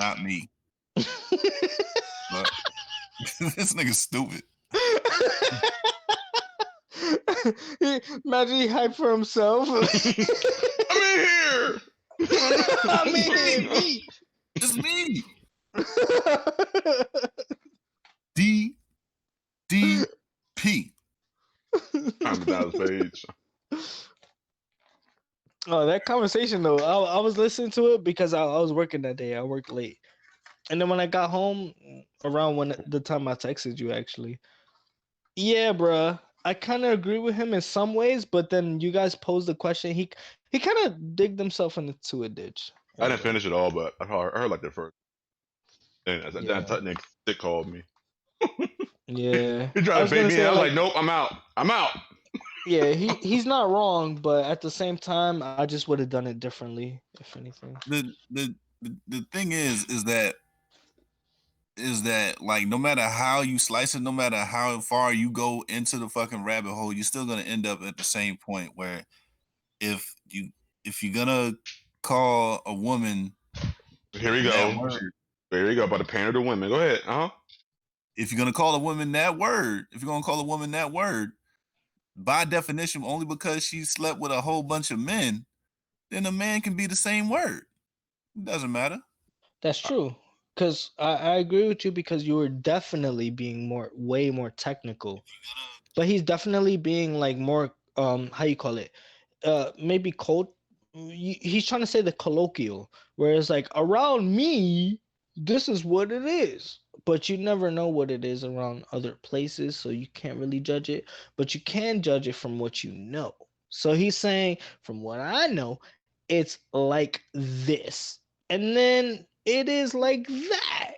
not me. But this nigga's stupid. Imagine he hyped for himself. I'm in here. I'm in here, me. It's me. DDP. I'm without his page. Oh, that conversation though, I was listening to it because I was working that day. I worked late, and then when I got home, around when the time I texted you, actually, yeah, bruh, I kind of agree with him in some ways, but then you guys posed the question. He kind of digged himself into a ditch. I didn't finish it all, but I heard like the first. And Yeah. that Nick Dick called me. Yeah, He I tried to was bait gonna me in. say I was like, nope, I'm out. I'm out. yeah, he's not wrong, but at the same time, I just would have done it differently, if anything. The thing is that like no matter how you slice it, no matter how far you go into the fucking rabbit hole, you're still gonna end up at the same point where if you're gonna call a woman Here we that go. word, Here we go. About to pander to women. Go ahead. if you're gonna call a woman that word, by definition, only because she slept with a whole bunch of men, then a man can be the same word. It doesn't matter. That's true. Because I agree with you because you were definitely being way more technical. But he's definitely being like more how you call it? Maybe cold. He's trying to say the colloquial, whereas like around me, this is what it is. But you never know what it is around other places, so you can't really judge it. But you can judge it from what you know. So he's saying, from what I know, it's like this, and then it is like that.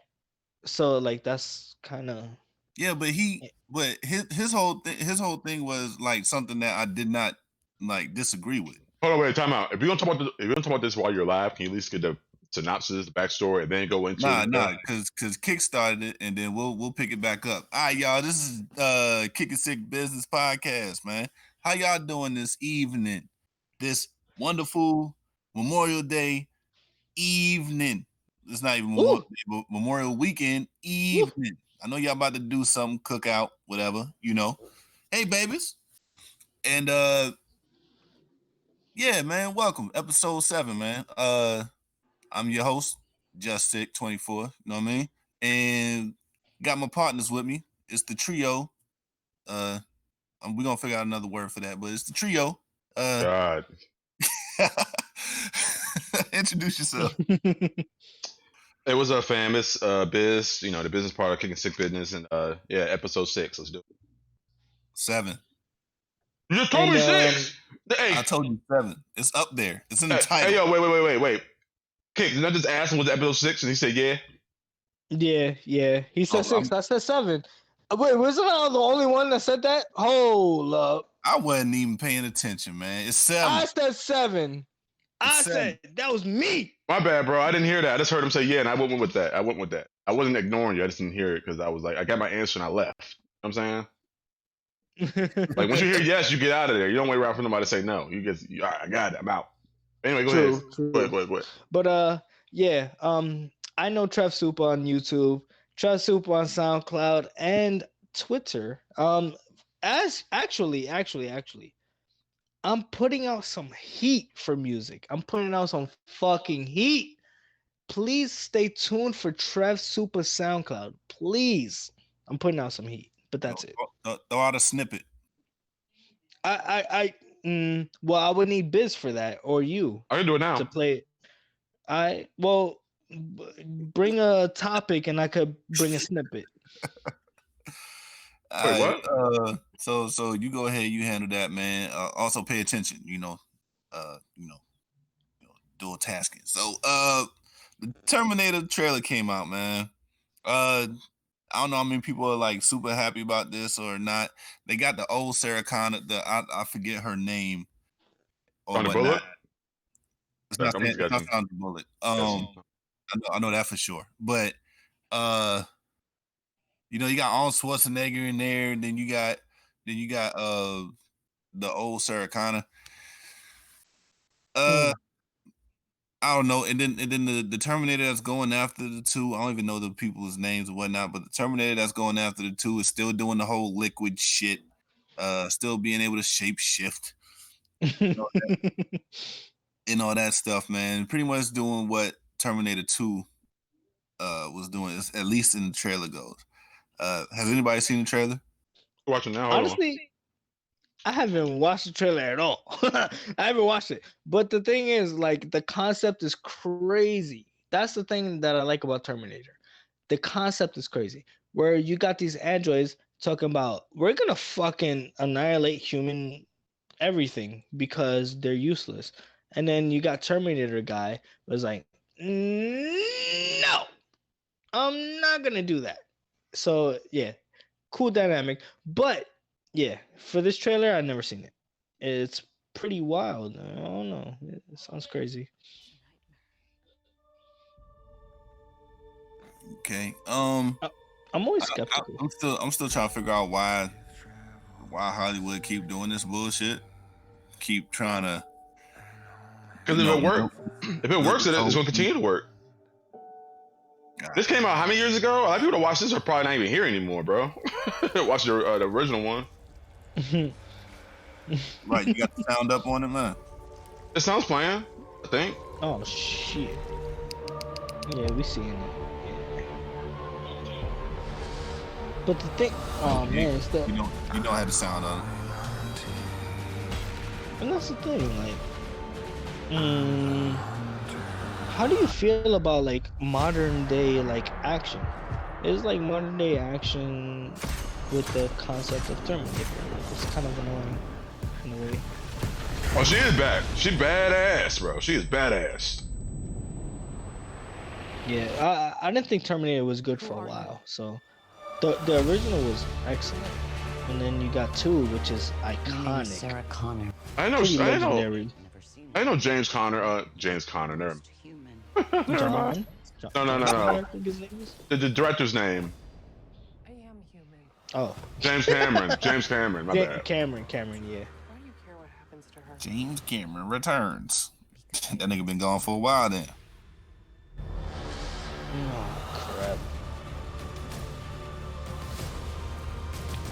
So like that's kind of yeah. But his whole thing was like something that I did not like disagree with. Hold on, wait, time out. If you're gonna talk about this while you're live, can you at least get the synopsis, the backstory, and then go into because Kick started it, and then we'll pick it back up. All right, y'all. This is Kickin' Sick BizZness podcast, man. How y'all doing this evening? This wonderful Memorial Day evening. It's not even Memorial Day, but Memorial Weekend evening. I know y'all about to do something, cookout, whatever, you know. Hey, babies. And yeah, man, welcome. Episode 7, man. I'm your host, Just Sick 24, you know what I mean? And got my partners with me. It's the trio. We're gonna figure out another word for that, but it's the trio. God. Introduce yourself. It was a famous biz, the business part of Kickin' Sick BizZness, and yeah, episode 6. Let's do it. 7. You just told me 6. Hey, I told you 7. It's up there. It's in the title. Hey, yo, wait. Kick, did I just ask him was episode 6, and he said yeah. Yeah. He said 6. I said 7. Wait, wasn't I the only one that said that? Hold up. I wasn't even paying attention, man. It's 7. I said 7. I said that was me. My bad, bro. I didn't hear that. I just heard him say yeah, and I went with that. I wasn't ignoring you. I just didn't hear it because I was like, I got my answer and I left. You know what I'm saying? Like once you hear yes, you get out of there. You don't wait around for somebody to say no. You just, all right, I got it. I'm out. Anyway, go ahead. Go ahead. But yeah. I know Trev Soup on YouTube, Trev Soup on SoundCloud and Twitter. As actually, I'm putting out some heat for music. I'm putting out some fucking heat. Please stay tuned for Trev Super SoundCloud. Please. I'm putting out some heat, but that's it. Throw out a snippet. Well, I would need Biz for that, or you. I can do it now. To play it. Bring a topic and I could bring a snippet. Wait, what? So you go ahead, you handle that, man. Also pay attention, dual tasking. So the Terminator trailer came out, man. I don't know how many people are like super happy about this or not. They got the old Sarah Connor, I forget her name. Sandra Bullock? It's not Sandra Bullock. I know that for sure. But you got Arnold Schwarzenegger in there, and then you got the old Sarah Connor. I don't know. And then the Terminator that's going after the two, I don't even know the people's names and whatnot, but the Terminator that's going after the two is still doing the whole liquid shit, still being able to shape shift and all that, and all that stuff, man. Pretty much doing what Terminator 2 was doing, at least in the trailer goes. Has anybody seen the trailer? We're watching now. Hold on. Honestly, I haven't watched the trailer at all. I haven't watched it. But the thing is, like, the concept is crazy. That's the thing that I like about Terminator. The concept is crazy. Where you got these androids talking about, we're gonna fucking annihilate human everything because they're useless. And then you got Terminator guy was like, no, I'm not gonna do that. So yeah, cool dynamic. But yeah, for this trailer, I've never seen it. It's pretty wild. I don't know. It sounds crazy. Okay. I'm always skeptical. I'm still trying to figure out why Hollywood keep doing this bullshit. Keep trying to, Because if it works, it's going to continue to work. This came out how many years ago? A lot of people that watch this are probably not even here anymore, bro. Watch the original one. Right, you got the sound up on it, man. It sounds playing, I think. Oh shit. Yeah, we seeing it. Yeah. But the thing, oh man, it's the, you don't have the sound on it. and that's the thing, like, how do you feel about like modern day like action? It's like modern day action with the concept of Terminator. It's kind of annoying in a way. Oh, she is back. She badass, bro. She is badass. Yeah, I didn't think Terminator was good for a while. So the original was excellent, and then you got 2, which is iconic. Sarah Connor. I know. Pretty I know. legendary. I know James Connor. James Connor. Never mind. John? No. I think his name is? The director's name. I am human. Oh, James Cameron. James Cameron. My bad. Cameron, yeah. Why do you care what happens to her? James Cameron returns. That nigga been gone for a while then. Oh crap.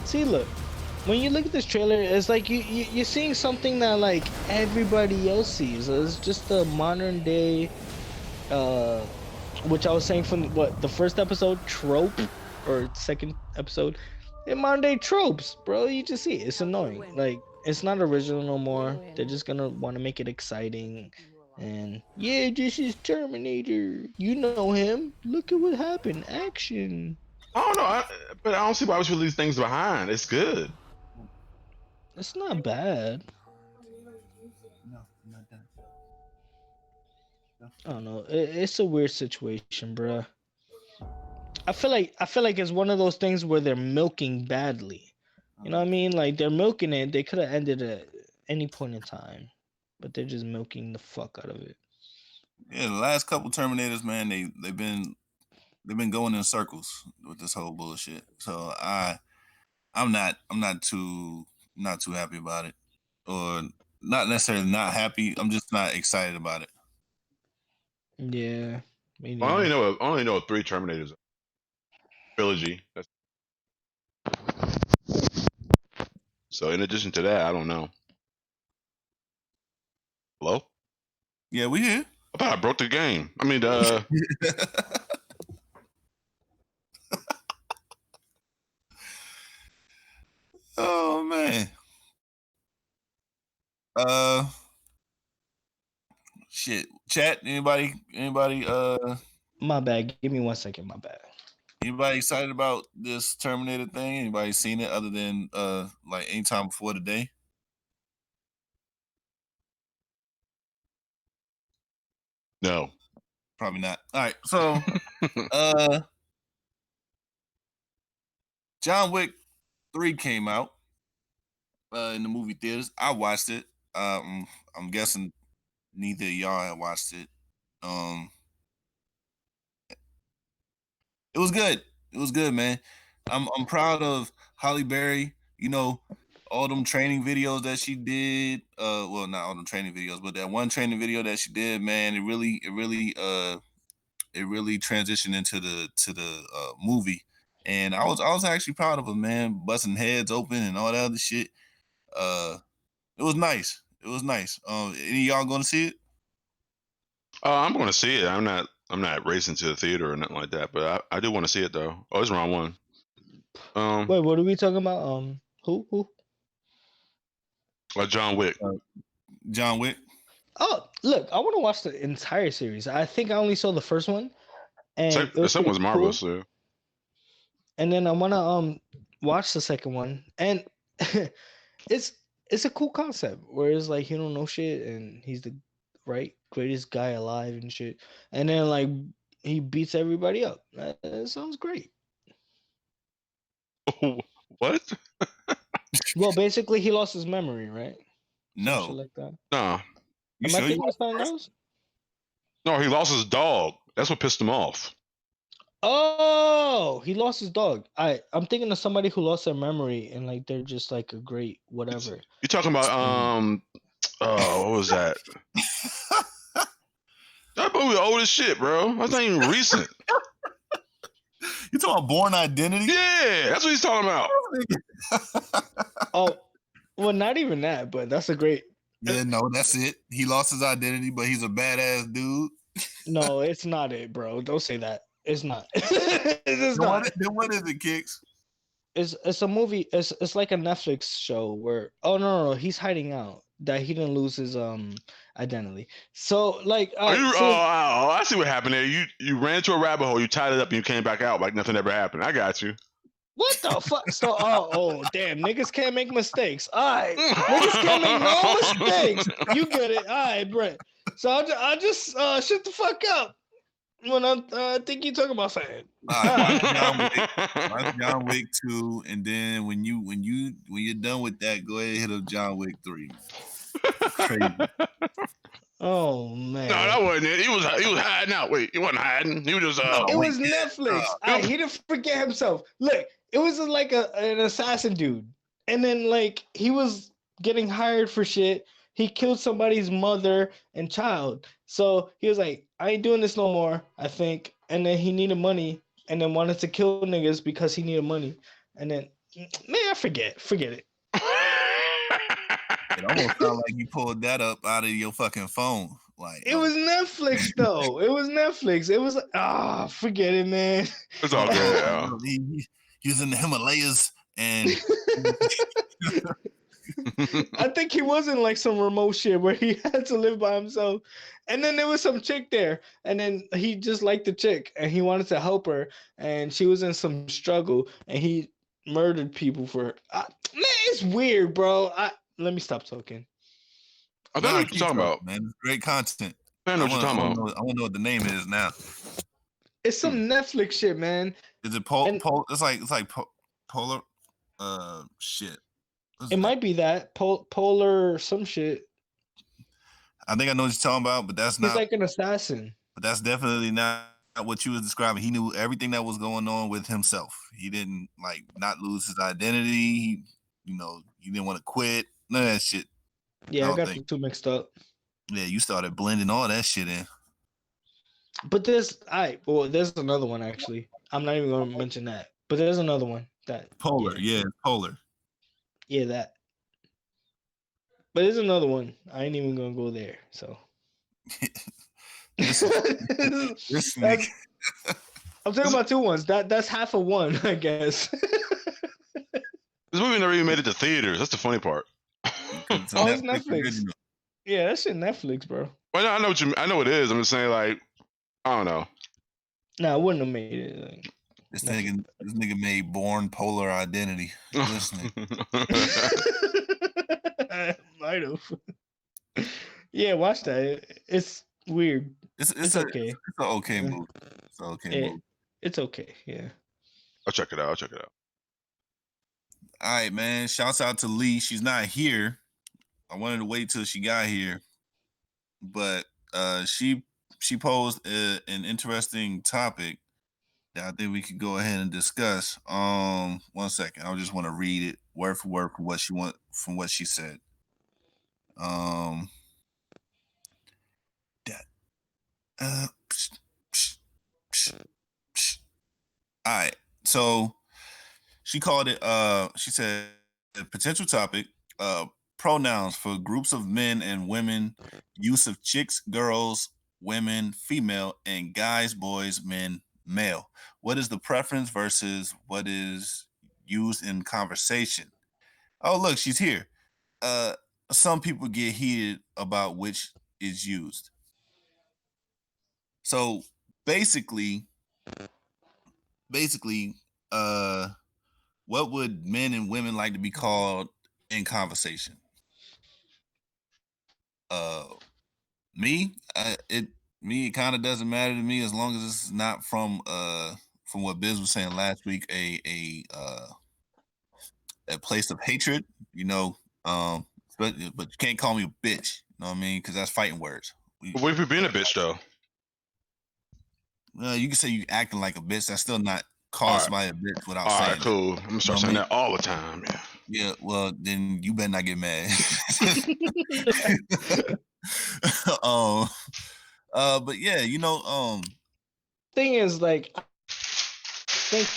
See, look, when you look at this trailer, it's like you're seeing something that like everybody else sees. It's just the modern day, which I was saying from the first episode, trope, or second episode, in modern day tropes, bro. You just see it. It's annoying. Like, it's not original no more. They're just gonna want to make it exciting. And yeah, this is Terminator. You know him. Look at what happened. Action. I don't know, but I don't see why we should leave these things behind. It's good. It's not bad. No, I'm not done. I don't know. It's a weird situation, bruh. I feel like it's one of those things where they're milking badly. You know what I mean? Like, they're milking it. They could have ended at any point in time, but they're just milking the fuck out of it. Yeah, the last couple Terminators, man, they've been going in circles with this whole bullshit. So I'm not too happy about it, or not necessarily not happy. I'm just not excited about it. Yeah. I only know 3 Terminators. Trilogy. So in addition to that, I don't know. Hello? Yeah, we here. I thought I broke the game. I mean, Oh man. Shit. Chat. Anybody? My bad. Give me 1 second. My bad. Anybody excited about this Terminator thing? Anybody seen it other than like any time before today? no. Probably not. All right. So John Wick 3 came out in the movie theaters. I watched it. I'm guessing neither of y'all had watched it. It was good. It was good, man. I'm proud of Holly Berry. You know, all them training videos that she did. Well, not all them training videos, but that one training video that she did, man, it really transitioned into the movie. And I was actually proud of her, man, busting heads open and all that other shit. It was nice. It was nice. Any of y'all going to see it? I'm going to see it. I'm not racing to the theater or nothing like that, but I do want to see it though. Oh, it's round one. Wait, what are we talking about? Who? John Wick. John Wick. Oh, look, I want to watch the entire series. I think I only saw the first one, and it was The second was pretty marvelous. cool. Yeah. And then I want to watch the second one, and it's a cool concept where it's like he don't know shit and he's the greatest guy alive and shit, and then like he beats everybody up. That sounds great. What? Well, basically he lost his memory, right? Some shit No. like that. No. You Am sure I you thinking of watched the something first else? No, he lost his dog. That's what pissed him off. Oh, he lost his dog. I'm thinking of somebody who lost their memory and like they're just like a great whatever. You talking about what was that? That movie old as shit, bro. That's not even recent. You talking about Born Identity? Yeah, that's what he's talking about. Oh, well, not even that, but that's a great. Yeah, no, that's it. He lost his identity, but he's a badass dude. No, it's not it, bro. Don't say that. It's not. It's not. Then what is it, Kicks? It's a movie. It's like a Netflix show where no, he's hiding out that he didn't lose his identity. So like I see what happened there. You ran into a rabbit hole, you tied it up, and you came back out like nothing ever happened. I got you. what the fuck? So damn, niggas can't make mistakes. All right, niggas can't make no mistakes. You get it, all right, Brett. So I just shut the fuck up when I think you talking about something. Watch John Wick 2, and then when you're done with that, go ahead and hit up John Wick 3. Crazy. Oh man. No, that wasn't it. He was hiding out. Wait, he wasn't hiding. He was just It was Netflix. He didn't forget himself. Look, it was like an assassin dude. And then like he was getting hired for shit. He killed somebody's mother and child. So he was like, I ain't doing this no more, I think. And then he needed money and then wanted to kill niggas because he needed money. And then man, forget it. It almost sounded like you pulled that up out of your fucking phone. Like It was Netflix though. It was Netflix. It was forget it, man. It's all good. He was in the Himalayas and I think he was in like some remote shit where he had to live by himself. And then there was some chick there. And then he just liked the chick and he wanted to help her. And she was in some struggle and he murdered people for her. Man, it's weird, bro. Let me stop talking. I don't know what you're talking about. Man, it's great content. I know what you're talking about. I want to know what the name is now. It's some Netflix shit, man. Is it it's like polar shit. It might be that polar some shit. I think I know what you're talking about, but that's not. He's like an assassin. But that's definitely not what you was describing. He knew everything that was going on with himself. He didn't like not lose his identity. He didn't want to quit. None of that shit. Yeah, I got the two mixed up. Yeah, you started blending all that shit in. But there's another one actually. I'm not even going to mention that. But there's another one that Polar. Yeah, Polar. Yeah, that. But there's another one. I ain't even gonna go there. So. this nigga. I'm talking about two ones. That's half of one, I guess. This movie never even made it to theaters. That's the funny part. It's Netflix. Yeah, that shit Netflix, bro. Well, I know it is. I'm just saying, like, I don't know. No, I wouldn't have made it. Like, this nigga made Born Polar Identity. Listening. I might have. Yeah, watch that. It's weird. It's okay. It's an okay movie. It's an okay movie. It's okay. Yeah. I'll check it out. All right, man. Shouts out to Lee. She's not here. I wanted to wait till she got here, but she posed an interesting topic that I think we could go ahead and discuss. 1 second. I just want to read it word for word from what she said. Um, that, psh, psh, psh, psh. All right. So she called it. She said potential topic. Pronouns for groups of men and women. Use of chicks, girls, women, female, and guys, boys, men, male. What is the preference versus what is used in conversation? Oh, look, she's here. Uh, some people get heated about which is used. So basically, basically, uh, what would men and women like to be called in conversation? Uh, me, it kind of doesn't matter to me as long as it's not from what Biz was saying last week, a place of hatred, you know. But you can't call me a bitch, you know what I mean? Because that's fighting words. What if you're being a bitch though? You can say you acting like a bitch. That's still not calling All right, somebody a bitch without all right, saying it. cool. I'm gonna You know start what I saying mean? that all the time. Yeah. Yeah. Well, then you better not get mad. um. But yeah, you know. Thing is, like, I think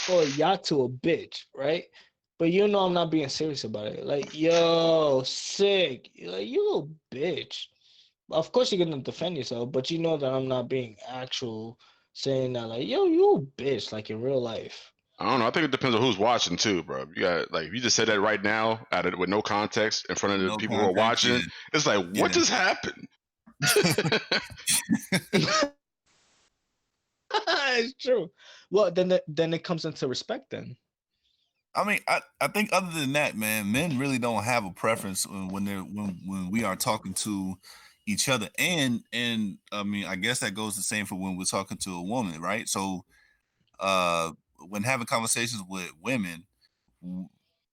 call Yatu a bitch, right? But you know I'm not being serious about it. Like, yo, sick. Like, you little bitch. Of course you're gonna defend yourself, but you know that I'm not being actual saying that like, yo, you a bitch, like in real life. I don't know. I think it depends on who's watching too, bro. You got like if you just said that right now, at it with no context in front of the No people who are context. watching. It's like, what Yeah. just happened? It's true. Well, then it comes into respect then. I mean, I think other than that, man, men really don't have a preference when we are talking to each other, and I mean, I guess that goes the same for when we're talking to a woman, right? So, uh, when having conversations with women,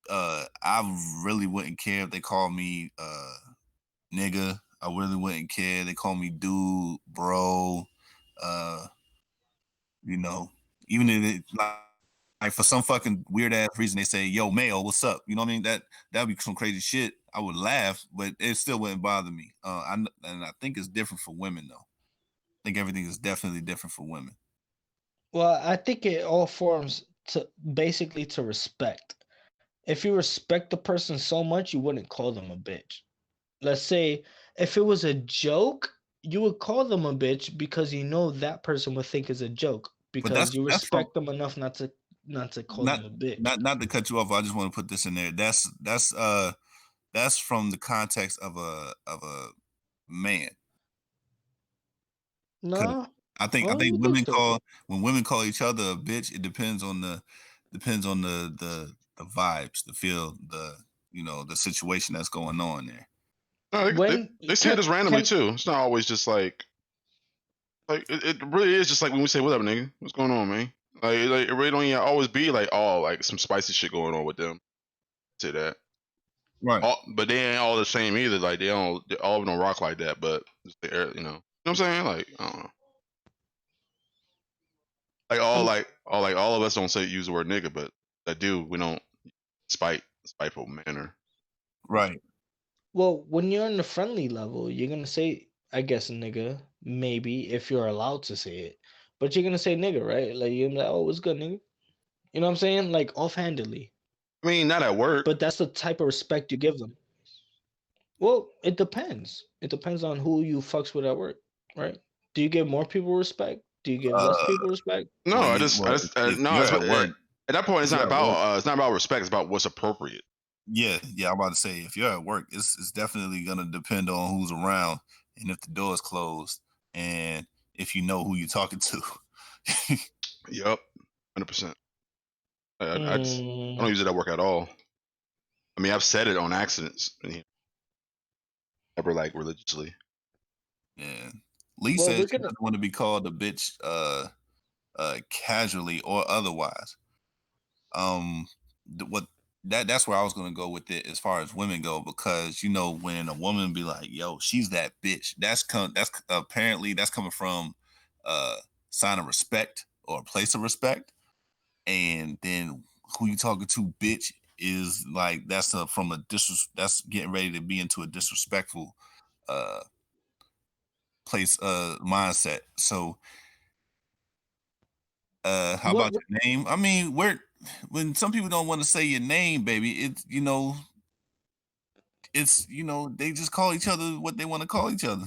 I really wouldn't care if they call me nigga. I really wouldn't care. They call me dude, bro. Uh, you know, even if like for some fucking weird ass reason they say, "Yo, male, what's up?" You know what I mean? That'd be some crazy shit. I would laugh, but it still wouldn't bother me. And I think it's different for women though. I think everything is definitely different for women. Well, I think it all forms to basically to respect. If you respect the person so much, you wouldn't call them a bitch. Let's say if it was a joke, you would call them a bitch because you know that person would think it's a joke But because that's you that's from respect them enough not to call not them a bitch. not to cut you off. I just want to put this in there. That's from the context of a man. Because No, I oh, think you think so? when women call each other a bitch, it depends on the vibes, the feel, the situation that's going on there. No, When they say can this randomly can too. It's not always just like it really is just like when we say, "What up, nigga? What's going on, man?" Like it really don't even always be like, oh, like some spicy shit going on with them. Say that. Right. But they ain't all the same either. Like all of them don't rock like that. But you know what I'm saying? Like I don't know. um Like all of us don't say use the word nigga, but that do we don't spiteful manner. Right. well, when you're on the friendly level, you're gonna say, I guess, nigga, maybe if you're allowed to say it, but you're gonna say nigga, right? Like you're like, oh, what's good, nigga? You know what I'm saying? Like offhandedly. I mean, not at work. But that's the type of respect you give them. Well, it depends. It depends on who you fucks with at work, right? Do you give more people respect? Do you give less Uh, people respect? No, I just if no. you're at work, At that point, if you're at work, it's not about respect. It's about what's appropriate. yeah. I'm about to say if you're at work, it's definitely gonna depend on who's around and if the door is closed and if you know who you're talking to. Yep, 100%. I don't Mm, use it at work at all. I mean, I've said it on accidents, never like religiously. Yeah. Lee well, says we're she gonna. doesn't want to be called a bitch casually or otherwise. Um what that's where I was gonna go with it as far as women go, because when a woman be like, yo, she's that bitch, that's apparently that's coming from a sign of respect or a place of respect. And then who you talking to, bitch, is like that's that's getting ready to be into a disrespectful place mindset. So how about What your name? I mean, when some people don't want to say your name, baby, it's they just call each other what they want to call each other.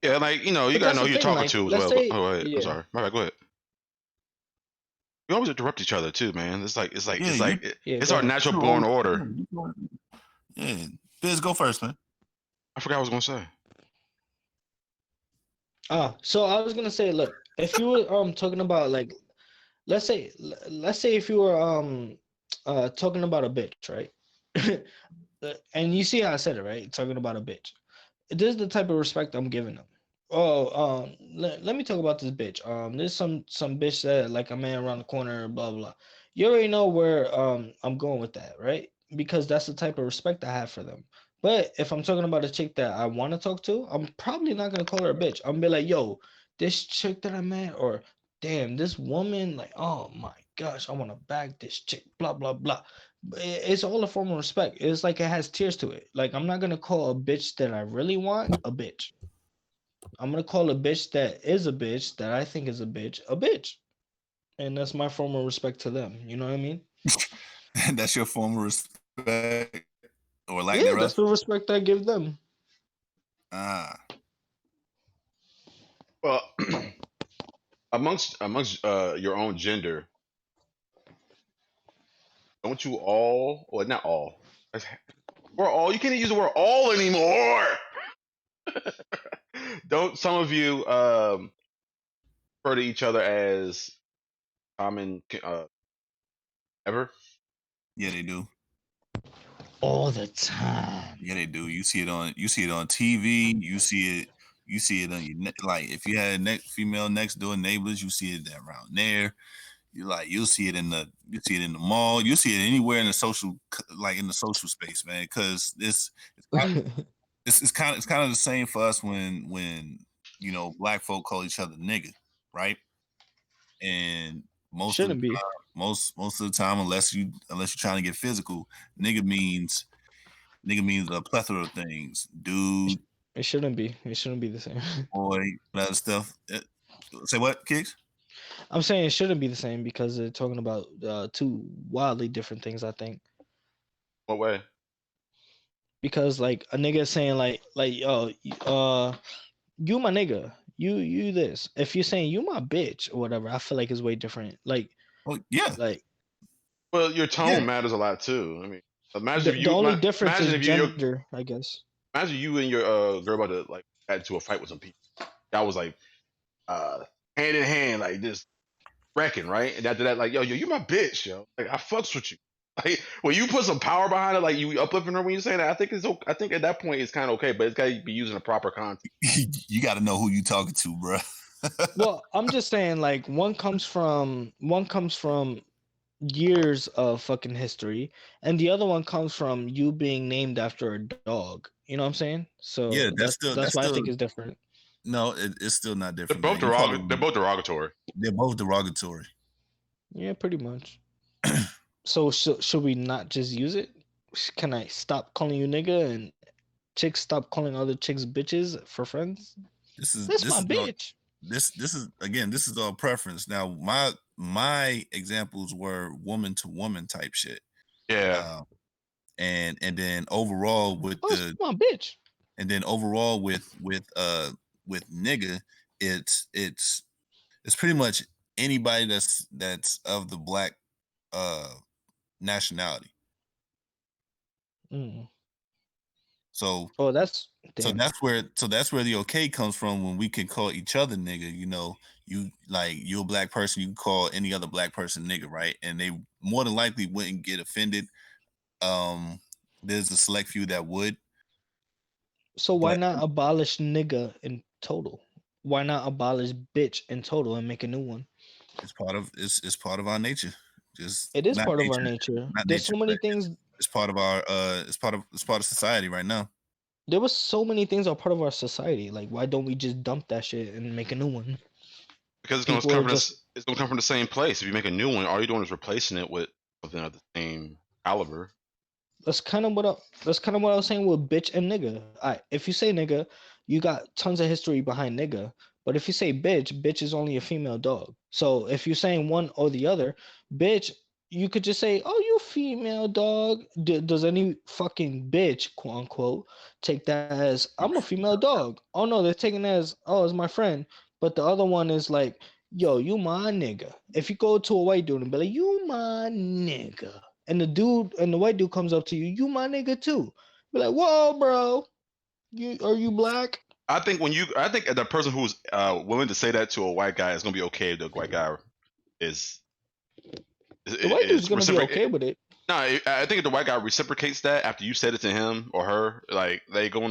Yeah, like you but gotta that's know the who you're thing, talking like to as let's well. say Oh, wait, I'm yeah. sorry. My bad. Go ahead. We always interrupt each other too, man. Yeah, you Yeah, it's go our ahead. natural you're born always order. yeah. Biz, go first, man. I forgot what I was gonna say. So I was gonna say, look, if you were talking about like let's say if you were talking about a bitch, right? And you see how I said it, right? Talking about a bitch. This is the type of respect I'm giving them. Oh, let me talk about this bitch. There's some bitch that like a man around the corner, blah blah. You already know where I'm going with that, right? Because that's the type of respect I have for them. But if I'm talking about a chick that I want to talk to, I'm probably not gonna call her a bitch. I'm gonna be like, yo, this chick that I met, or damn, this woman, like, oh my gosh, I want to bag this chick, blah blah blah. It's all a form of respect. It's like it has tears to it. Like I'm not gonna call a bitch that I really want a bitch. I'm gonna call a bitch that is a bitch that I think is a bitch, and that's my form of respect to them. You know what I mean? That's your form of respect or lack Yeah, that's thereof. the respect I give them. Ah, Well, amongst your own gender, don't you all? Well, not all. We're all. You can't use the word all anymore. Don't some of you refer to each other as common ever? yeah, they do. All the time. Yeah, they do. You see it on TV. You see it on like if you had female next door neighbors, you see it around there. You'll see it in the mall. You see it anywhere in the social like in the social space, man. Because it's kind of the same for us when black folk call each other nigga, right? And most of the Shouldn't be. most of the time, unless you're trying to get physical, nigga means a plethora of things, dude, It shouldn't be. It shouldn't be the same. boy, that other stuff. Say what, Kicks? I'm saying it shouldn't be the same because they're talking about two wildly different things. I think What way? because like a nigga saying like you my nigga, you this. If you're saying you my bitch or whatever, I feel like it's way different. Oh yeah, Like Well, your yeah. tone matters a lot too. I mean, the, the only difference is imagine if you gender, I guess. imagine you and your girl about to like get into a fight with some people. That was like uh hand in hand, like just wrecking, right? And after that, like, yo, you my bitch, yo. Like I fucks with you. Like when you put some power behind it, like you uplifting her when you say that, I think it's okay. I think at that point it's kind of okay, but it's got to be used in a proper context. You got to know who you talking to, bro. Well, I'm just saying like one comes from years of fucking history, and the other one comes from you being named after a dog. You know what I'm saying? So Yeah, that's that's why I still think it's different. no, it's still not They're different, both man. You call They're them, both derogatory. they're both derogatory. Yeah, pretty much. So should we not just use it? Can I stop calling you nigga and chicks stop calling other chicks bitches for friends? That's This my is all bitch. this is again, this is all preference. Now my examples were woman to woman type shit. Yeah. And then overall with Oh, it's my bitch. with nigga, it's pretty much anybody that's of the black uh nationality. Mm. So Oh, that's damn. that's where the okay comes from when we can call each other nigga. You're a black person, you can call any other black person nigga, right? And they more than likely wouldn't get offended. There's a select few that would, So why but not abolish nigga in total? Why not abolish bitch in total and make a new one? it's part of our nature. Just It is part of our nature. not There's nature, so many but things. it's part of our it's part of society right now. There was so many things are part of our society. Like, why don't we just dump that shit and make a new one? Because it's going to People come are from just this. It's going to come from the same place. If you make a new one, all you're doing is replacing it with something of the same. caliber. That's kind of what I was saying with bitch and nigga. If you say nigga, you got tons of history behind nigga. But if you say bitch is only a female dog. So if you're saying one or the other, bitch, you could just say, "Oh, you female dog." Does any fucking bitch, quote unquote, take that as I'm a female dog? Oh no, they're taking it as, oh, it's my friend. But the other one is like, yo, you my nigga. If you go to a white dude and be like, you my nigga, and the white dude comes up to you, you my nigga too. Be like, whoa, bro, you black? I think the person who's willing to say that to a white guy is gonna be okay if the white guy is The white dude's gonna be reciprocate. okay with it. No, I think if the white guy reciprocates that after you said it to him or her, like you're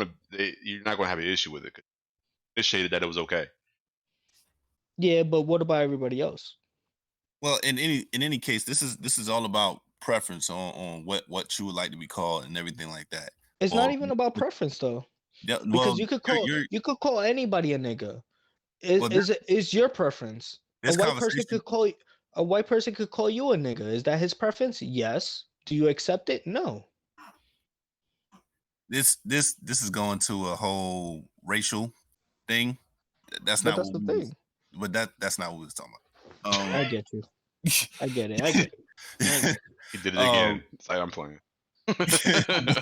not gonna have an issue with it. Initiated that it was okay. Yeah, but what about everybody else? Well, in any case, this is all about preference on what you would like to be called and everything like that. It's Or not even about preference though, yeah, because well, you're you could call anybody a nigga. well, Is your preference? this conversation. A white person could call you a nigga. Is that his preference? Yes. Do you accept it? No. This is going to a whole racial thing. That's But not that's what the we was, thing. but that's not what we was talking I about. get you. I get it. I get it. I get it. He did it Um, again. It's like I'm playing. the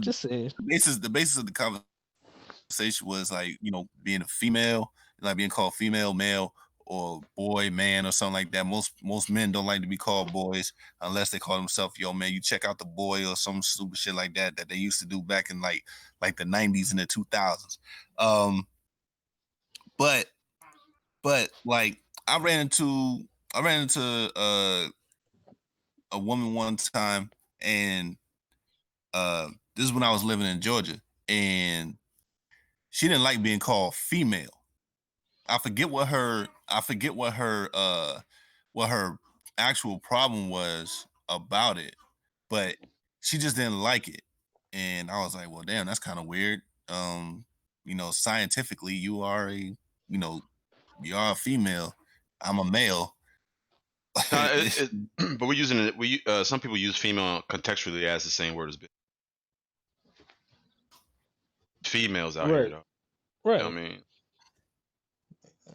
Just saying. the basis of the conversation was like, being a female, like being called female, male, or boy, man, or something like that. Most men don't like to be called boys unless they call themselves, yo, man, you check out the boy or some stupid shit like that they used to do back in like the 90s and the 2000s. But like I ran into a woman one time, and this is when I was living in Georgia, and she didn't like being called female. I forget what her actual problem was about it, but she just didn't like it. And I was like, well, damn, that's kind of weird. Scientifically, you are a female. I'm a male. No, but we're using it. Some people use female contextually as the same word as bitch. Females out here Right. though. Right. You know what I mean,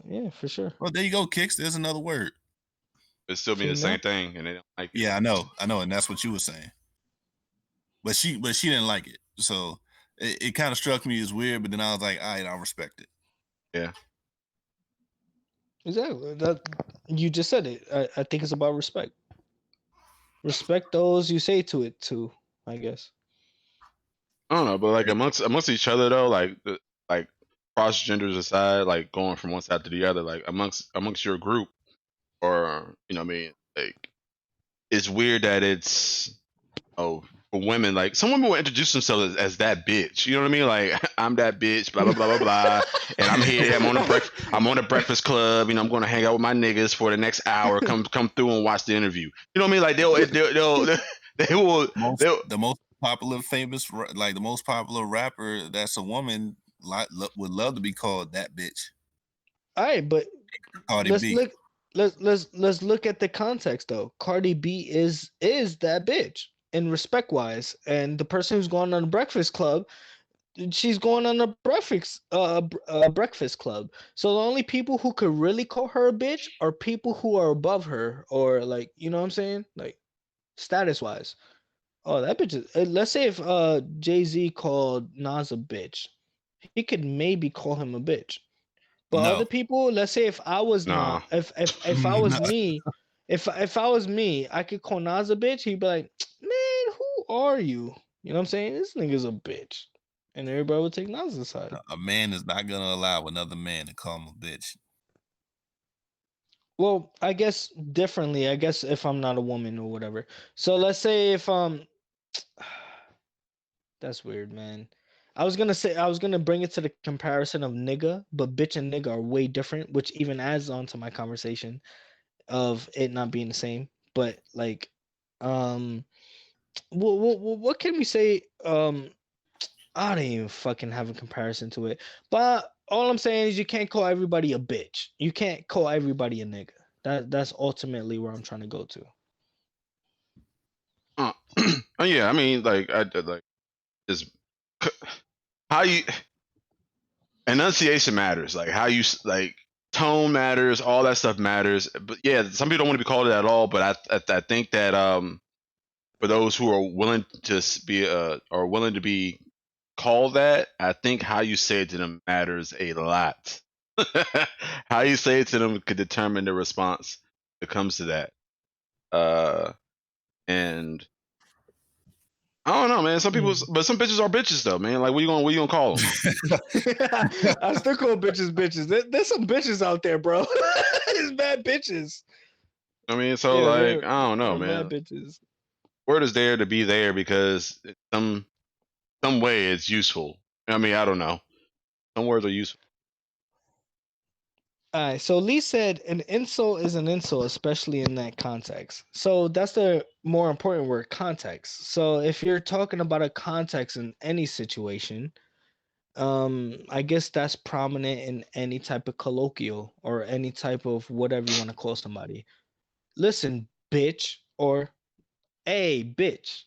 Yeah, for sure. Well, there you go, Kicks. There's another word. it still mean the Female? same thing, and they don't like it. Yeah, I know, and that's what you were saying. But she didn't like it, so it kind of struck me as weird. But then I was like, all right, I'll respect it. Yeah. Exactly. That you just said it. I think it's about respect. Respect those you say to it to, I guess. I don't know, but like amongst each other though, like cross genders aside, like going from one side to the other, like amongst your group, or you know what I mean, like it's weird that it's for women, like some women will introduce themselves as that bitch. You know what I mean? Like I'm that bitch, blah blah blah blah blah, and I'm here. I'm on the Breakfast Club. I'm going to hang out with my niggas for the next hour. Come through and watch the interview. You know what I mean? Like The most popular the most popular rapper that's a woman would love to be called that bitch. All right, but Cardi let's B. let's look at the context though. Cardi B is that bitch in respect wise, and the person who's going on the Breakfast Club, she's going on the Breakfast Club. So the only people who could really call her a bitch are people who are above her, or like, you know what I'm saying, like status wise. Oh, that bitch is. Let's say if Jay-Z called Nas a bitch, he could maybe call him a bitch. But No. other people, let's say if I was Nah. not, if I was me, if I was me, I could call Nas a bitch. He'd be like, man, who are you? You know what I'm saying? This nigga's a bitch, and everybody would take Nas's side. A man is not gonna allow another man to call him a bitch. Well, I guess differently. I guess if I'm not a woman or whatever. So let's say if that's weird, man. I was gonna bring it to the comparison of nigga, but bitch and nigga are way different, which even adds on to my conversation of it not being the same. But like, what can we say? I don't even fucking have a comparison to it. But all I'm saying is you can't call everybody a bitch. You can't call everybody a nigga. That's ultimately where I'm trying to go to. Oh yeah, I mean, like I like just how you enunciation matters. Like how you like tone matters. All that stuff matters. But yeah, some people don't want to be called it at all. But I think that for those who are willing to be or willing to be called that, I think how you say it to them matters a lot. How you say it to them could determine the response that comes to that. And I don't know, man. Some people, but some bitches are bitches though, man. Like, what you gonna call them? I still call bitches bitches. There's some bitches out there, bro. There's bad bitches. I mean, so Yeah, like, I don't know, mad man. bitches. Word is there to be there because some way it's useful. I mean, I don't know. Some words are useful. All right, so Lee said an insult is an insult, especially in that context. So that's the more important word, context. So if you're talking about a context in any situation, I guess that's prominent in any type of colloquial or any type of whatever you want to call somebody. Listen, bitch, or hey, bitch,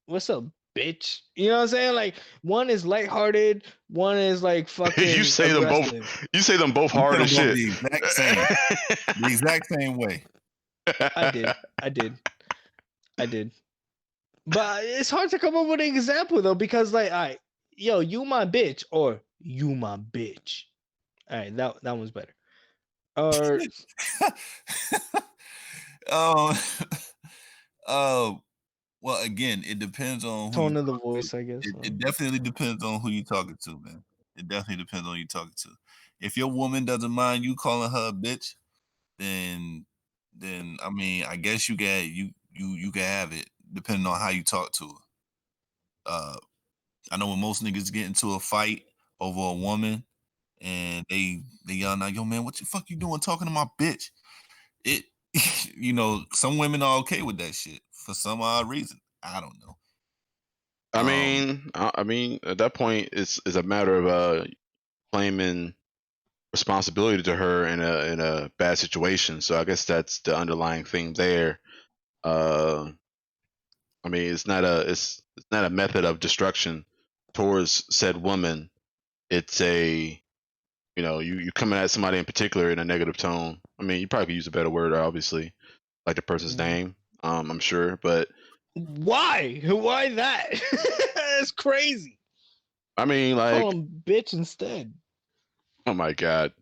what's up, bitch? You know what I'm saying? Like one is lighthearted, one is like You fucking say them both. aggressive. You say them both You hard said as them both shit. the exact same, the exact same way. I did. But it's hard to come up with an example though, because like, all right, yo, you my bitch, or you my bitch. All right, that one's better. Or Oh, oh. Well, again, it depends on who you tone of the talk to. voice, I guess. It definitely depends on who you talking to, man. It definitely depends on who you talking to. If your woman doesn't mind you calling her a bitch, then I mean, I guess you can have it, depending on how you talk to her. I know when most niggas get into a fight over a woman and they yell out, yo man, what the fuck you doing talking to my bitch? It some women are okay with that shit for some odd reason. I don't know. I mean, at that point, it's a matter of claiming responsibility to her in a bad situation. So I guess that's the underlying thing there. I mean, it's not a method of destruction towards said woman. It's a you coming at somebody in particular in a negative tone. I mean, you probably could use a better word, obviously, like the person's name. I'm sure, but why? Why that? That's crazy. I mean, like, Call him bitch instead. oh my god.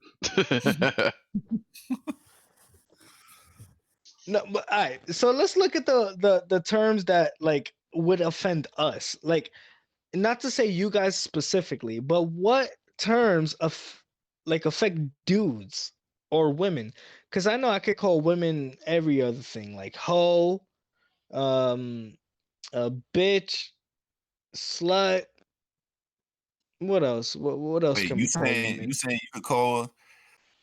No, but all right. So let's look at the terms that like would offend us. Like, not to say you guys specifically, but what terms of like affect dudes or women? Because I know I could call women every other thing, like hoe, a bitch, slut. What else? What else Wait, can you we call saying women? you could call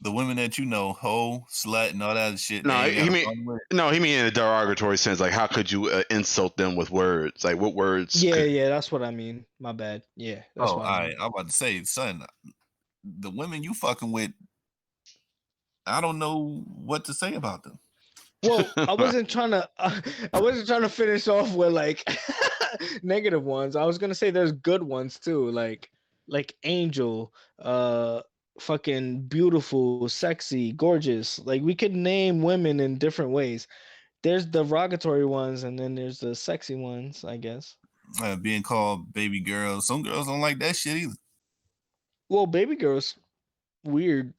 the women that you know hoe, slut, and all that other shit? They No, ain't got he a mean problem with it? no, he mean in a derogatory sense. Like, how could you insult them with words? Like, what words Yeah, could? yeah, that's what I mean. My bad. Yeah, that's Oh, what all I right. mean. I'm about to say, son, the women you fucking with, I don't know what to say about them. Well, I wasn't trying to. I wasn't trying to finish off with like negative ones. I was gonna say there's good ones too, like Angel, fucking beautiful, sexy, gorgeous. Like we could name women in different ways. There's derogatory ones, and then there's the sexy ones, I guess. Being called baby girl. Some girls don't like that shit either. Well, baby girl's weird.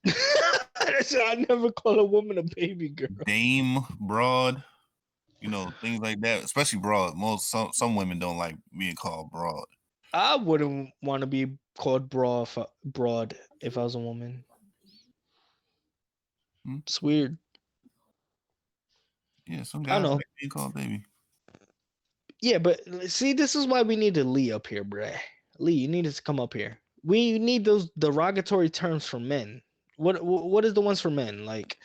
I never call a woman a baby girl. Dame, broad, things like that. Especially broad. Some women don't like being called broad. I wouldn't want to be called broad if I was a woman. Hmm? It's weird. Yeah, some I don't guys know. like being called baby. Yeah, but see, this is why we need to Lee up here, bruh. Lee, you need to come up here. We need those derogatory terms for men. What is the ones for men? Like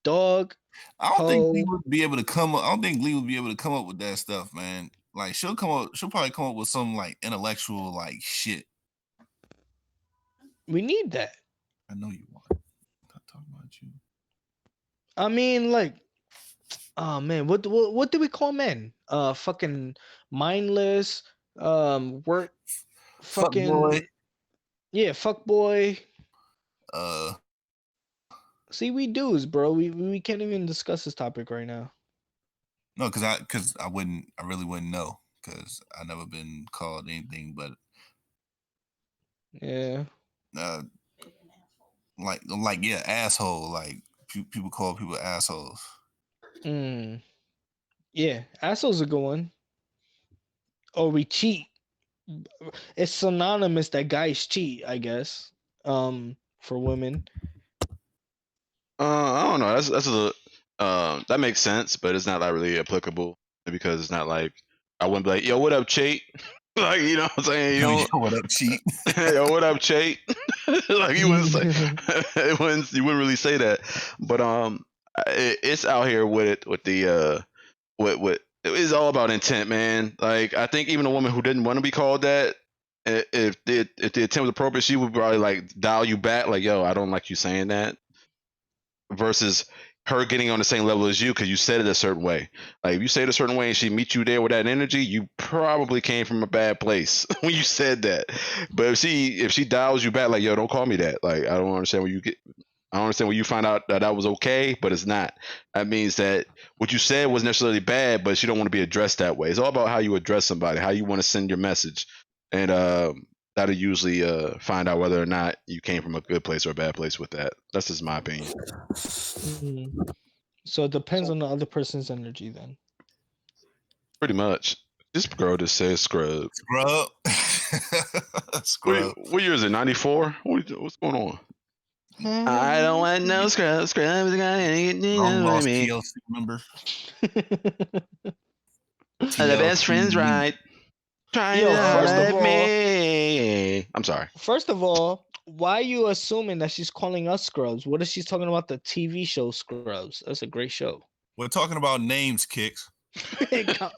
dog, I don't think Lee hoe. would be able to come up. I don't think Lee would be able to come up with that stuff, man. Like she'll come up. She'll probably come up with some like intellectual like shit. We need that. I know you want. I'm not talking about you. I mean, like, Oh man, what do we call men? Fucking mindless. Work. Fuck boy. Fucking yeah. Fuck boy. Uh, See, we dudes, bro. We can't even discuss this topic right now. no, because I really wouldn't know because I never been called anything but Yeah. uh, like yeah, asshole. Like people call people assholes. Mm. Yeah. Asshole's a good one. Or we cheat. It's synonymous that guys cheat, I guess. For women. I don't know. That's a that makes sense, but it's not like really applicable because it's not like I wouldn't be like, yo, what up, Chate? Like, you know what I'm saying? You Yo, know, what up, cheat? yo, what up, Chate? Like you wouldn't say, you wouldn't really say that. But it's out here with it with the what it's all about intent, man. Like I think even a woman who didn't want to be called that, if the attempt was appropriate, she would probably like dial you back, like, yo, I don't like you saying that, versus her getting on the same level as you because you said it a certain way. Like if you say it a certain way and she meets you there with that energy, you probably came from a bad place when you said that. But if she dials you back, like, yo, don't call me that. Like I don't understand where you get. I don't understand when you find out that was okay, but it's not. That means that what you said was necessarily bad, but you don't want to be addressed that way. It's all about how you address somebody, how you want to send your message, and that'll usually find out whether or not you came from a good place or a bad place with that. That's just my opinion. So it depends on the other person's energy then. Pretty much. This girl just says scrub. Scrub. Scrub. What year is it? 94? What's going on? I don't want no scrub. Scrub is gonna Long lost me. TLC member. The best friends, right? Trying Yo, to first of let all- me. I'm sorry. First of all, why are you assuming that she's calling us Scrubs? What if she's talking about the TV show Scrubs? That's a great show. We're talking about names, Kicks. Don't try to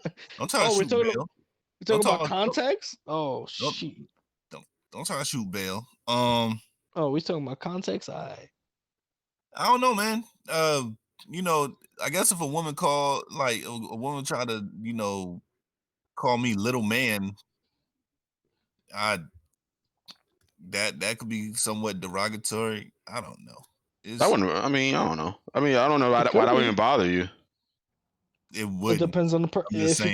Oh, we're shoot talking, bail. we're talking Don't about talk- context? Oh, Don't- shit. Don't try to shoot bail. Oh, we talking about context? I don't know, man. You know, I guess if a woman call like a woman try to, you know, call me little man, that could be somewhat derogatory. I don't know. I wouldn't. I mean, I don't know. I don't know why It that could would be. even bother you. It It would. depends on the I'm just if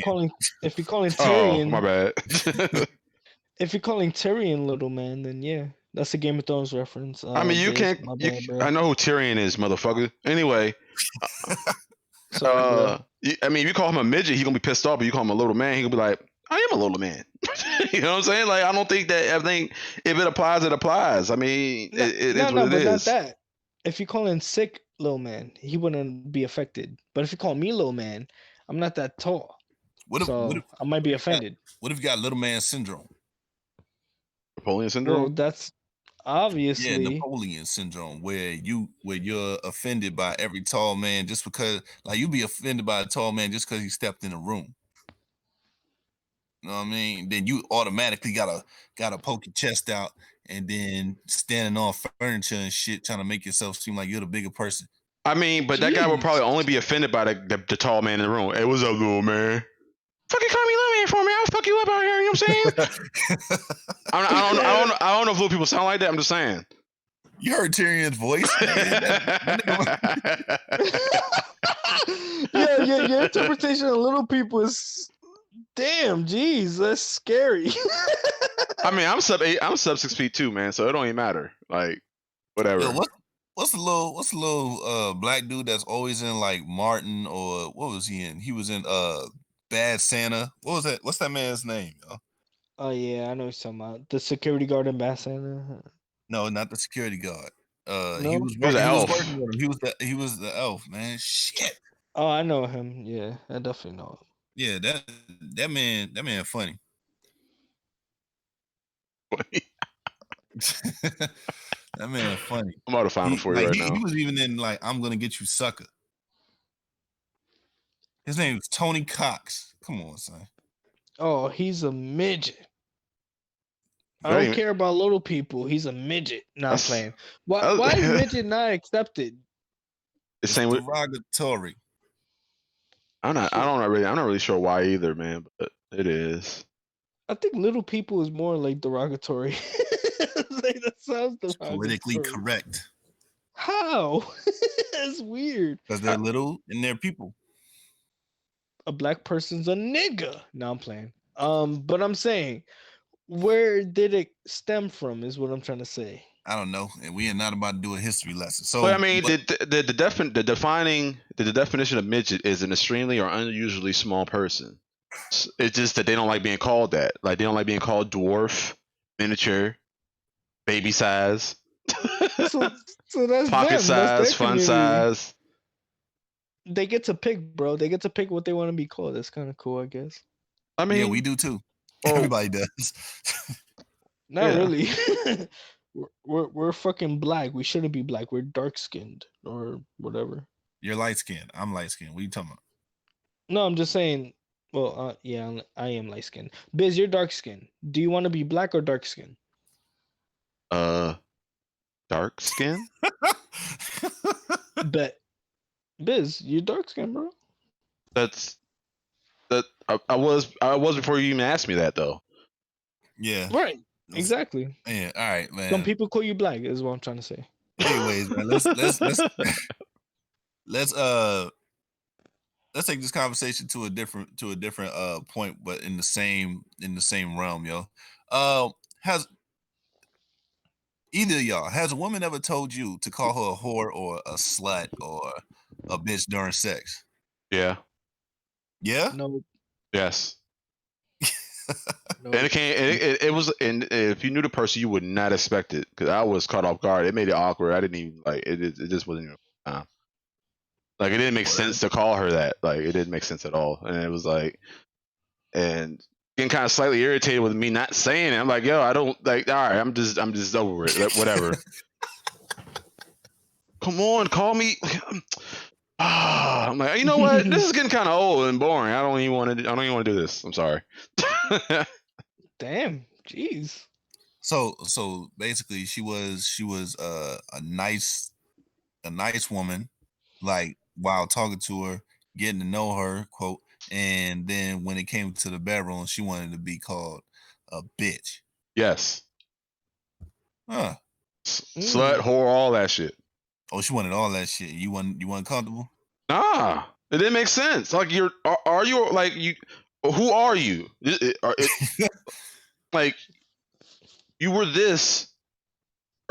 you're calling Oh, Tyrion. my bad. If you're calling Tyrion little man, then yeah, that's a Game of Thrones reference. I mean, you Biz, can't. my bad, bro. I know who Tyrion is, motherfucker. Anyway, Sorry, bro. I mean, if you call him a midget, he gonna be pissed off. But you call him a little man, he gonna be like, I am a little man. You know what I'm saying? Like, I don't think that. I think if it applies, it applies. I mean, it is what it but not is. that. If you call him sick little man, he wouldn't be affected. But if you call me little man, I'm not that tall, What if I might be offended. What if you got little man syndrome? Napoleon syndrome. Well, that's obviously. Yeah, Napoleon syndrome, where you're offended by every tall man just because, like, you be offended by a tall man just because he stepped in a room. You know what I mean? Then you automatically gotta poke your chest out and then standing on furniture and shit, trying to make yourself seem like you're the bigger person. I mean, but that guy would probably only be offended by the tall man in the room. Hey, what's up, little man? Fucking call me little man for me. I'll fuck you up out here. You know what I'm saying? I don't know if little people sound like that. I'm just saying. You heard Tyrion's voice. Yeah, your interpretation of little people is damn. Geez, that's scary. I mean, I'm sub 6 feet too, man. So it don't even matter. Like, whatever. Yo, what's the little black dude that's always in like Martin, or what was he in? He was in Bad Santa. What was that? What's that man's name? Yo? Oh yeah, I know what you're talking about. The security guard in Bad Santa. No, not the security guard. No? He was an elf. working with him. He was the elf, man. Shit. Oh, I know him. Yeah, I definitely know him. Yeah, that man funny. That man funny. I'm about to find him for you right now. He was even in like I'm Gonna Get You Sucker. His name was Tony Cox. Come on, son. Oh, he's a midget. I don't care about little people. He's a midget. Not playing. Why is midget not accepted? It's derogatory. I'm not really sure why either, man, but it is. I think little people is more like derogatory. Like that sounds It's politically derogatory. correct How? It's weird. because they're little and they're people. A black person's a nigga. No, I'm playing. But I'm saying, where did it stem from? Is what I'm trying to say. I don't know, and we are not about to do a history lesson. But I So, mean, the definition of midget is an extremely or unusually small person. It's just that they don't like being called that. Like they don't like being called dwarf, miniature, baby size, So, so that's pocket them. That's their size, fun community. size. They get to pick, bro. They get to pick what they want to be called. That's kind of cool, I guess. I mean, yeah, we do too. well, Everybody does. Not Yeah. really. we're fucking black. We shouldn't be black. We're dark skinned or whatever. You're light skinned. I'm light skinned. What are you talking about? No, I'm just saying. Well, yeah, I am light skinned. Biz, you're dark skinned. Do you want to be black or dark skinned? dark skin. Bet. Biz, you dark skinned, bro. That's that. I was before you even asked me that though. Yeah. Right. Exactly. Yeah. All right, man. Some people call you black. Is what I'm trying to say. Anyways, man, let's let's take this conversation to a different point, but in the same realm, yo. Has either of y'all, has a woman ever told you to call her a whore or a slut or a bitch during sex? Yeah. Yeah. No. Yes. No. And it was, and if you knew the person, you would not expect it because I was caught off guard. It made it awkward. I didn't even like it. It just wasn't even like it didn't make sense to call her that. Like it didn't make sense at all. And it was like, and getting kind of slightly irritated with me not saying it. I'm like, yo, I don't like. All right, I'm just over it. Like, whatever. Come on, call me. I'm like, you know what? This is getting kind of old and boring. I don't even want to do this. I'm sorry. Damn. Jeez. So basically, she was a nice woman, like while talking to her, getting to know her, quote, and then when it came to the bedroom, she wanted to be called a bitch. Yes. Huh. Slut, whore, all that shit. Oh, she wanted all that shit. You weren't comfortable? Nah, it didn't make sense. Like are you like you? Who are you? Like you were this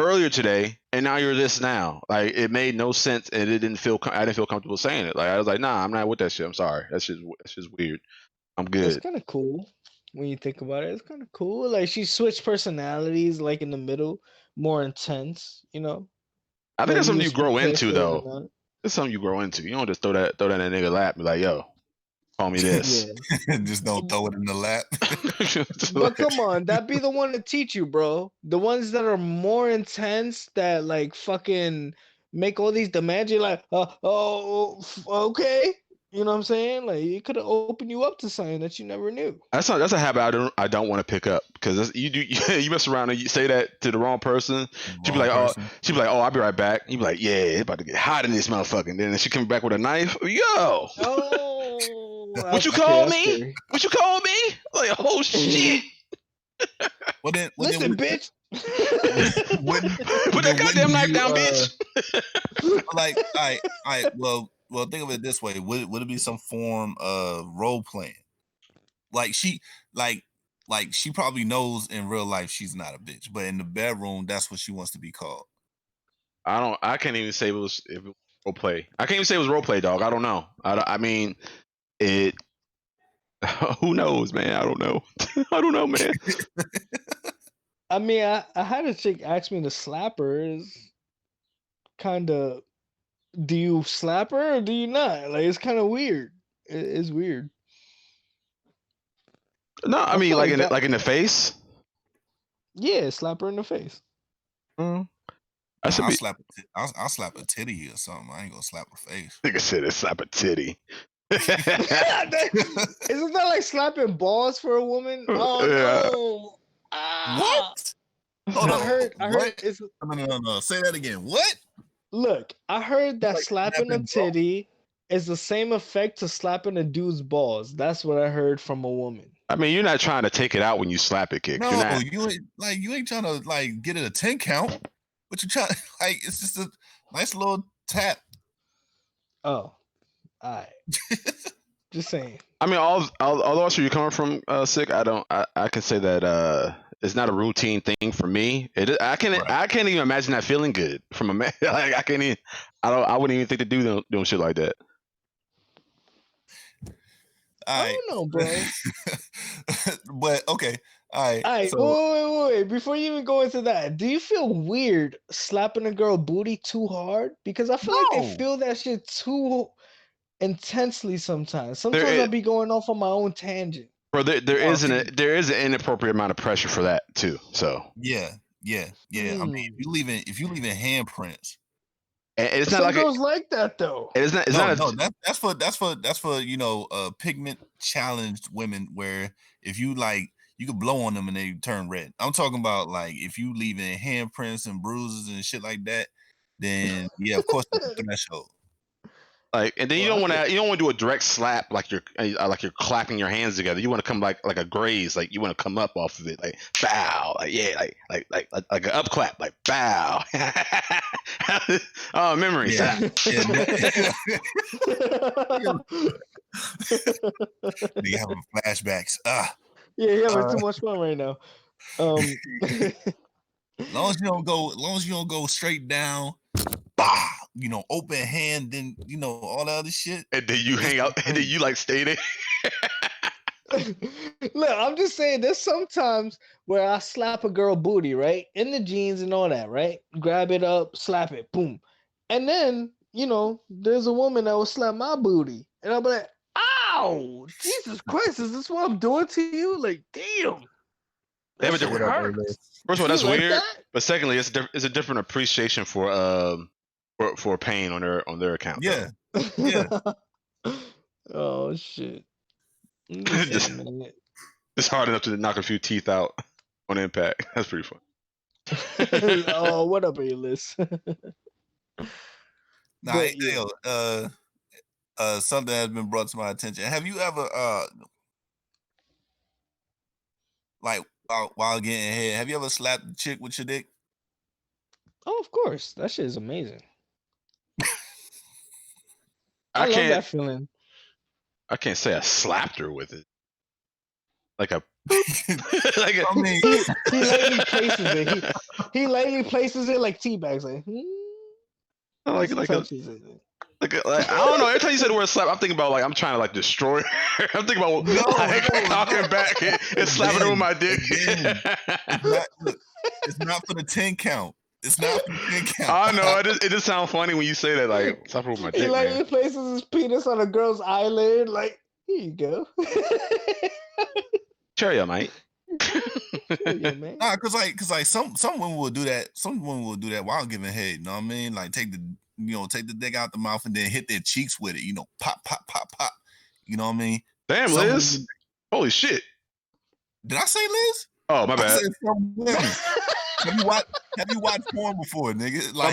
earlier today, and now you're this now. Like it made no sense, and I didn't feel comfortable saying it. Like I was like, nah, I'm not with that shit. I'm sorry. That's just weird. I'm good. It's kind of cool when you think about it. It's kind of cool. Like she switched personalities, like in the middle, more intense. You know. I think Like, that's something you used to be grow into, playful though. and not. It's something you grow into. You don't just throw that in that nigga lap and be like, yo, call me this. Yeah. Just don't throw it in the lap. But come on, that be the one to teach you, bro. The ones that are more intense, that like fucking make all these demands. You're like, okay. You know what I'm saying? Like it could have opened you up to something that you never knew. That's a habit I don't want to pick up because you mess around and you say that to the wrong person. She'd be like, oh, I'll be right back. You be like, yeah, it's about to get hot in this motherfucker. And then she comes back with a knife. Yo, Oh, what you call me? What you call me? Like, oh shit. Listen, bitch. Put that goddamn knife down, bitch. Like, all right. Well, think of it this way: would it be some form of role playing? Like she probably knows in real life she's not a bitch, but in the bedroom, that's what she wants to be called. I can't even say if it was role play. I can't even say it was role play, dog. I don't know. I mean, it. Who knows, man? I don't know. I don't know, man. I mean, I had a chick ask me to slap her. Is kind of. Do you slap her or do you not? Like it's kind of weird. It's weird. No, I mean like in the face. Yeah, slap her in the face. I'll slap a titty or something. I ain't gonna slap her face. Nigga said it, slap a titty. Isn't that like slapping balls for a woman? Oh Yeah. no! Ah. What? Hold on. I heard. What? It's, No. Say that again. What? look, I heard that Like slapping a slapping titty it's the same effect to slapping a dude's balls. That's what I heard from a woman. I mean, you're not trying to take it out when you slap it, Kicks. You're No, not. you ain't trying to like get it a 10 count. But you try like it's just a nice little tap. Oh, alright. Just saying. I mean, although also you're coming from sick, I can say that it's not a routine thing for me. I can't even imagine that feeling good from a man. Like I can't even. I wouldn't even think to do doing shit like that. I don't know, bro. But okay. All right. All right, So, wait. Before you even go into that, do you feel weird slapping a girl booty too hard? Because I feel like I No. feel that shit too intensely sometimes. There Sometimes is- I'll be going off on my own tangent. Bro, there Oh, is see. there is an inappropriate amount of pressure for that too. So yeah. I mean, if you leaving handprints. and it's not Some like girls like that though. it's not. It's No, not. no, that's for pigment challenged women where if you like you could blow on them and they turn red. I'm talking about like if you leaving handprints and bruises and shit like that, then yeah, of course it's a threshold. Like, and then you don't want to do a direct slap like you're clapping your hands together. You want to come like a graze, like you want to come up off of it, like bow, like yeah, like an up clap, like bow. Oh, memories. Yeah. They having flashbacks. Yeah, you're having too much fun right now. As long as you don't go straight down, bah, open hand, then all the other shit. And then you hang out, and then you like stay there. Look, I'm just saying there's sometimes where I slap a girl booty, right? In the jeans and all that, right? Grab it up, slap it, boom. And then, there's a woman that will slap my booty. And I'll be like, ow! Jesus Christ, is this what I'm doing to you? Like, damn. They have a That shit different- hurts. First of all, that's You like weird. that? But secondly, it's a different appreciation for pain on their account. Yeah. Oh shit. Just- It's hard enough to knock a few teeth out on impact. That's pretty fun. Oh, what up, A-list? Nah, But, yeah. something has been brought to my attention. Have you ever like while getting head, have you ever slapped a chick with your dick? Oh, of course. That shit is amazing. I love can't. that feeling. I can't say I slapped her with it. Like a. I mean, He lightly places it. He lightly places it like tea bags. Like, like touches it. I don't know. Every time you said the word slap, I'm thinking about like I'm trying to like destroy her. I'm thinking about cocking back and slapping her with my dick. It's not for the 10 count. It's not for the 10 count. I know. It just sounds funny when you say that. Like slap her with my dick. He lightly places his penis on a girl's eyelid. Like, here you go. Cherry, mate. Yeah, man. Nah, cause like some women will do that. Some women will do that while giving head. You know what I mean? Like take the dick out the mouth and then hit their cheeks with it. Pop, pop, pop, pop. You know what I mean? Damn, Some Liz. women- Holy shit. Did I say Liz? Oh, my I bad. said some women. Have you watched porn before, nigga? My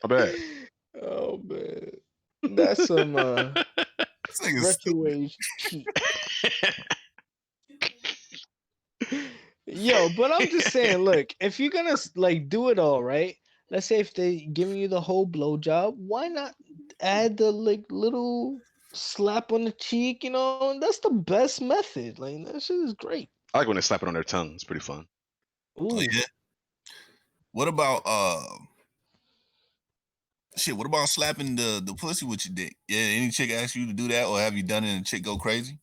bad. Oh man, that's some This nigga's stupid. retro age cheat. Yo, but I'm just saying, look, if you're gonna like do it all right, let's say if they giving you the whole blowjob, why not add the like little slap on the cheek? That's the best method. Like that shit is great. I like when they slap it on their tongue. It's pretty fun. Ooh. Oh, yeah. What about what about slapping the pussy with your dick? Yeah, any chick ask you to do that, or have you done it and chick go crazy?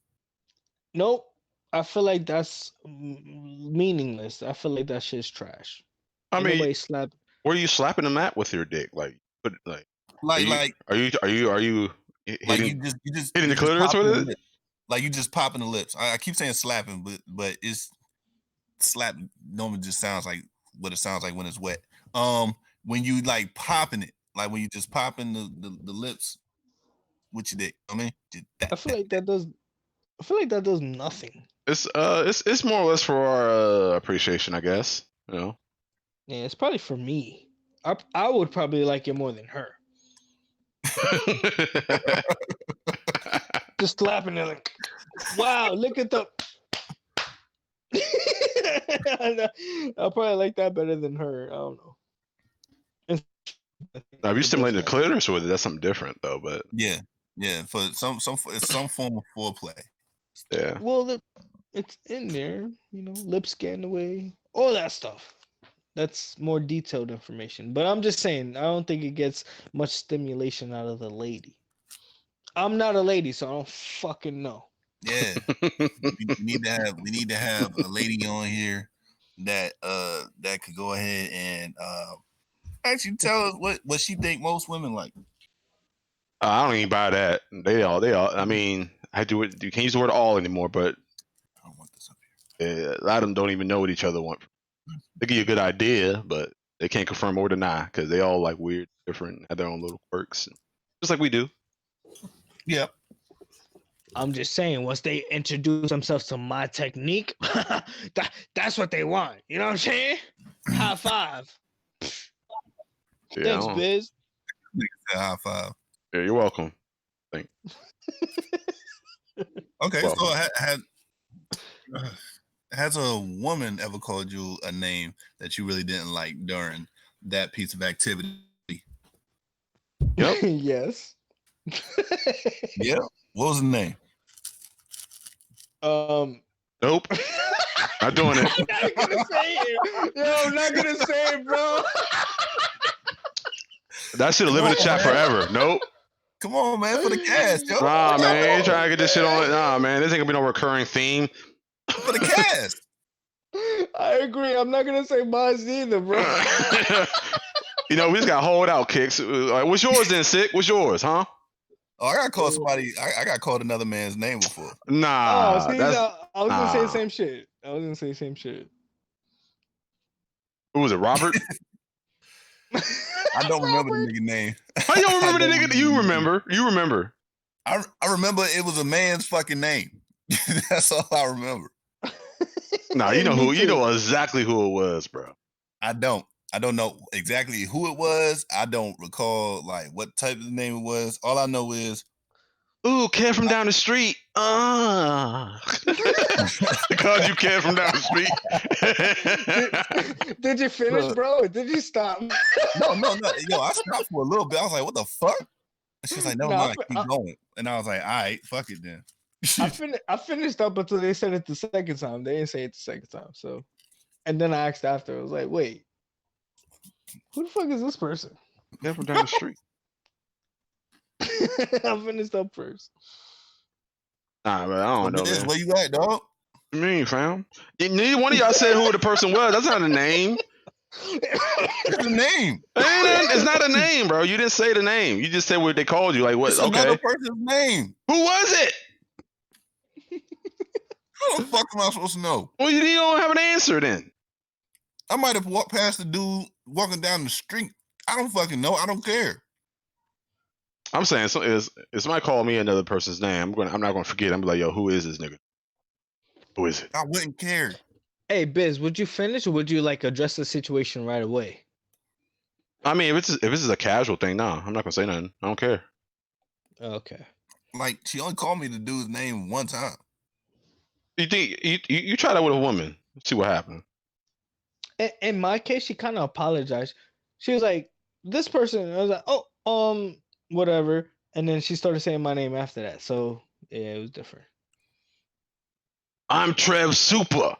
Nope. I feel like that's meaningless. I feel like that shit's trash. I Ain't mean, nobody slap. where are you slapping them at with your dick? Like, are you hitting the clitoris popping with the it? lip. Like you just popping the lips. I keep saying slapping, but it's slap normally just sounds like what it sounds like when it's wet. When you like popping it, like when you just popping the lips with your dick. I mean, I feel like that does. I feel like that does nothing. It's more or less for our appreciation, I guess. Yeah, it's probably for me. I would probably like it more than her. Just slapping it like, wow, look at the. I'll probably like that better than her. I don't know. Now, if you stimulating the clitoris with it, that's something different, though. But yeah, for some form of foreplay. yeah, well, it's in there, lip scan away, all that stuff. That's more detailed information. But I'm just saying, I don't think it gets much stimulation out of the lady. I'm not a lady, so I don't fucking know. Yeah, we need to have a lady on here that could go ahead and actually tell us what she think most women like. I don't even buy that. They all. I mean, I do it. You can't use the word all anymore, but I don't want this up here. a lot of them don't even know what each other want. They give you a good idea, but they can't confirm or deny because they all like weird, different, have their own little quirks, just like we do. Yep. I'm just saying, once they introduce themselves to my technique, that's what they want. You know what I'm saying? High five. Yeah, Thanks, Biz. High five. Yeah, you're welcome. Thank. Okay, Welcome. So has a woman ever called you a name that you really didn't like during that piece of activity? Yep. Yes. Yeah. What was the name? Nope. Not doing it. I'm not gonna say it. Yo, I'm not gonna say it, bro. That should have lived in the chat forever. Nope. Come on, man, for the cast, yo. Nah, man, you trying to get this shit on? Nah, man, this ain't gonna be no recurring theme. For the cast. I agree. I'm not gonna say Buzz either, bro. We just got hold out kicks. What's yours then, Sick? What's yours, huh? Oh, I got called somebody. I got called another man's name before. Nah. See, I was gonna say the same shit. Who was it, Robert? I don't remember the nigga name. How you don't remember the nigga? You remember? I remember it was a man's fucking name. That's all I remember. Nah, you know who? You know exactly who it was, bro. I don't know exactly who it was. I don't recall like what type of name it was. All I know is, ooh, Ken from down the street. Because you Ken from down the street. Did you finish, bro? Or did you stop? No. Yo, I stopped for a little bit. I was like, what the fuck? And she was like, no, keep going. And I was like, all right, fuck it then. I finished up until they said it the second time. They didn't say it the second time. So, and then I asked after. I was like, wait, who the fuck is this person? Ken from down the street. I finished up first. Nah, man, I don't know, man. Where you at, dog? What you mean, fam? Neither one of y'all said who the person was. That's not a name. It's a name. It's not a name, bro. You didn't say the name. You just said what they called you. Like what? It's okay. Another person's name. Who was it? How the fuck am I supposed to know? Well, you don't have an answer then. I might have walked past the dude walking down the street. I don't fucking know. I don't care. I'm saying, so if somebody call me another person's name, I'm not gonna forget. I'm like, yo, who is this nigga? Who is it? I wouldn't care. Hey, Biz, would you finish or would you like address the situation right away? I mean, if this is a casual thing, no, I'm not gonna say nothing. I don't care. Okay. Like, she only called me the dude's name one time. You think you try that with a woman? See what happened. In my case, she kind of apologized. She was like, "This person." I was like, "Oh, whatever." And then she started saying my name after that. So yeah, it was different. I'm Trev Super.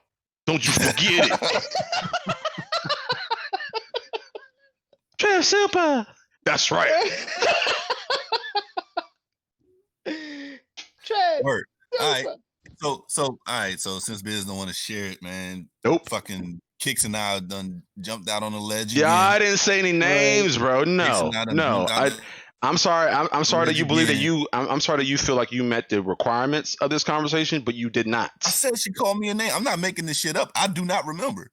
Don't you forget it. Trev Super. That's right. Trev. Word. All right. So all right. So since Biz don't want to share it, man. Nope. Fucking Kicks and I done jumped out on the ledge. Yeah, again. I didn't say any names, bro. No. I'm sorry. I'm sorry that you believe that you. I'm sorry that you feel like you met the requirements of this conversation, but you did not. I said she called me a name. I'm not making this shit up. I do not remember.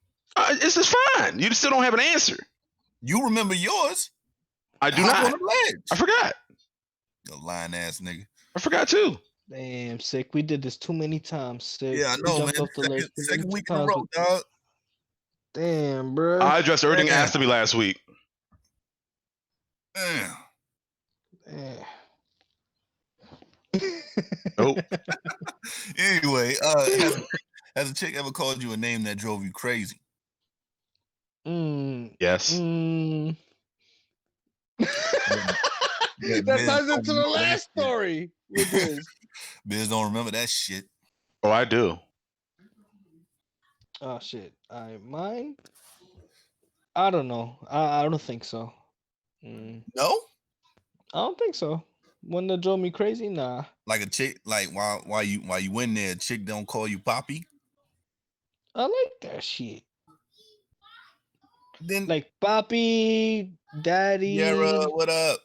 This is fine. You still don't have an answer. You remember yours? I do not. On the ledge. I forgot. You lying ass nigga. I forgot too. Damn, Sick. We did this too many times, Sick. Yeah, I know, man. Second week in a row, dog. Damn, bro. I addressed everything asked of me last week. Damn. Eh. Nope. Anyway, has a chick ever called you a name that drove you crazy? Yes. That ties into the last story with this. Biz don't remember that shit. Oh, I do. Oh shit! Mine. I don't know. I don't think so. No? I don't think so. One that drove me crazy, nah. Like a chick, like while you in there, a chick don't call you Poppy? I like that shit. Then Like Papi, Daddy, Yara, what up?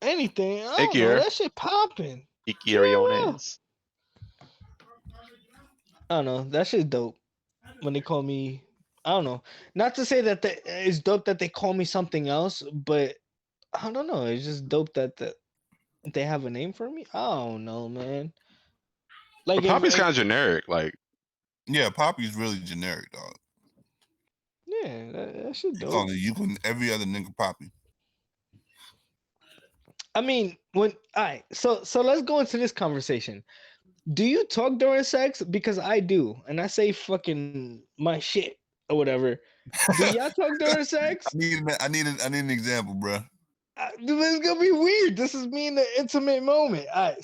anything. I Hey, don't know. Kier. That shit popping. Ikiriones. I don't know. That shit's dope. When they call me, I don't know. Not to say that it's dope that they call me something else, but I don't know. It's just dope that they have a name for me. I don't know, man. Like But Poppy's kind of generic. Like, yeah, Poppy's really generic, dog. Yeah, that shit dope. You can every other nigga Poppy. I mean, all right, so let's go into this conversation. Do you talk during sex? Because I do, and I say fucking my shit or whatever. Do y'all talk during sex? I need an example, bro. It's gonna be weird. This is me in the intimate moment. All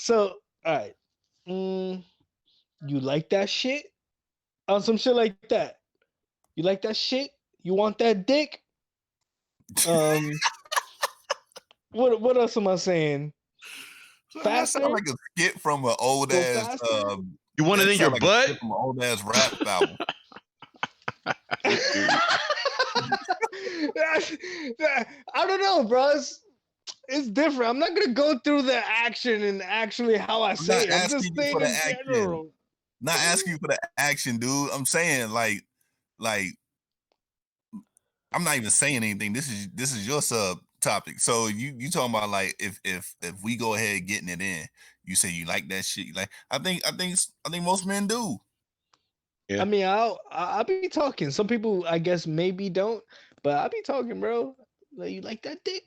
right. You like that shit? On some shit like that. You like that shit? You want that dick? What else am I saying? That sounds like a skit from an old Go ass. faster? you want it in your like butt? A skit from an old ass rap album. I don't know, bro. It's different. I'm not gonna go through the action and actually how I say it. I'm just saying in general. Not asking you for the action, dude. I'm saying like I'm not even saying anything. This is your sub topic. So you talking about like if we go ahead getting it in, you say you like that shit. Like I think most men do. Yeah. I mean, I'll be talking. Some people, I guess, maybe don't, but I'll be talking, bro. Like, you like that dick?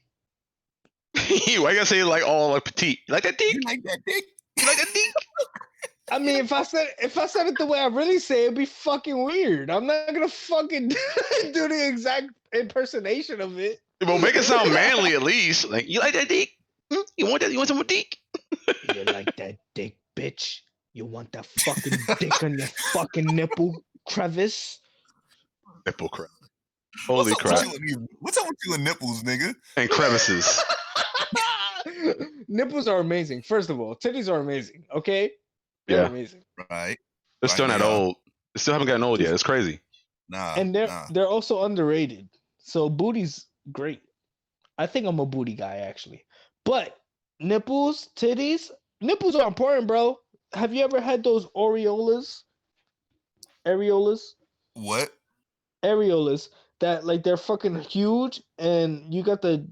Why you gotta say like all like petite? You like that dick? You like that dick? You like that dick? I mean, if I said it the way I really say it, it'd be fucking weird. I'm not gonna fucking do the exact impersonation of it. Well, make it sound manly at least. Like, you like that dick? You want that? You want some dick? You like that dick, bitch? You want that fucking dick on your fucking nipple crevice? Nipple crap. Holy crap. What's up with you and nipples, nigga? And crevices. Nipples are amazing. First of all, titties are amazing. Okay, they're amazing. Right. They're still not old. They still haven't gotten old yet. It's crazy. Nah. And they're also underrated. So booty's great. I think I'm a booty guy actually. But nipples, titties, nipples are important, bro. Have you ever had those areolas? Areolas? What? Areolas that like they're fucking huge and you got the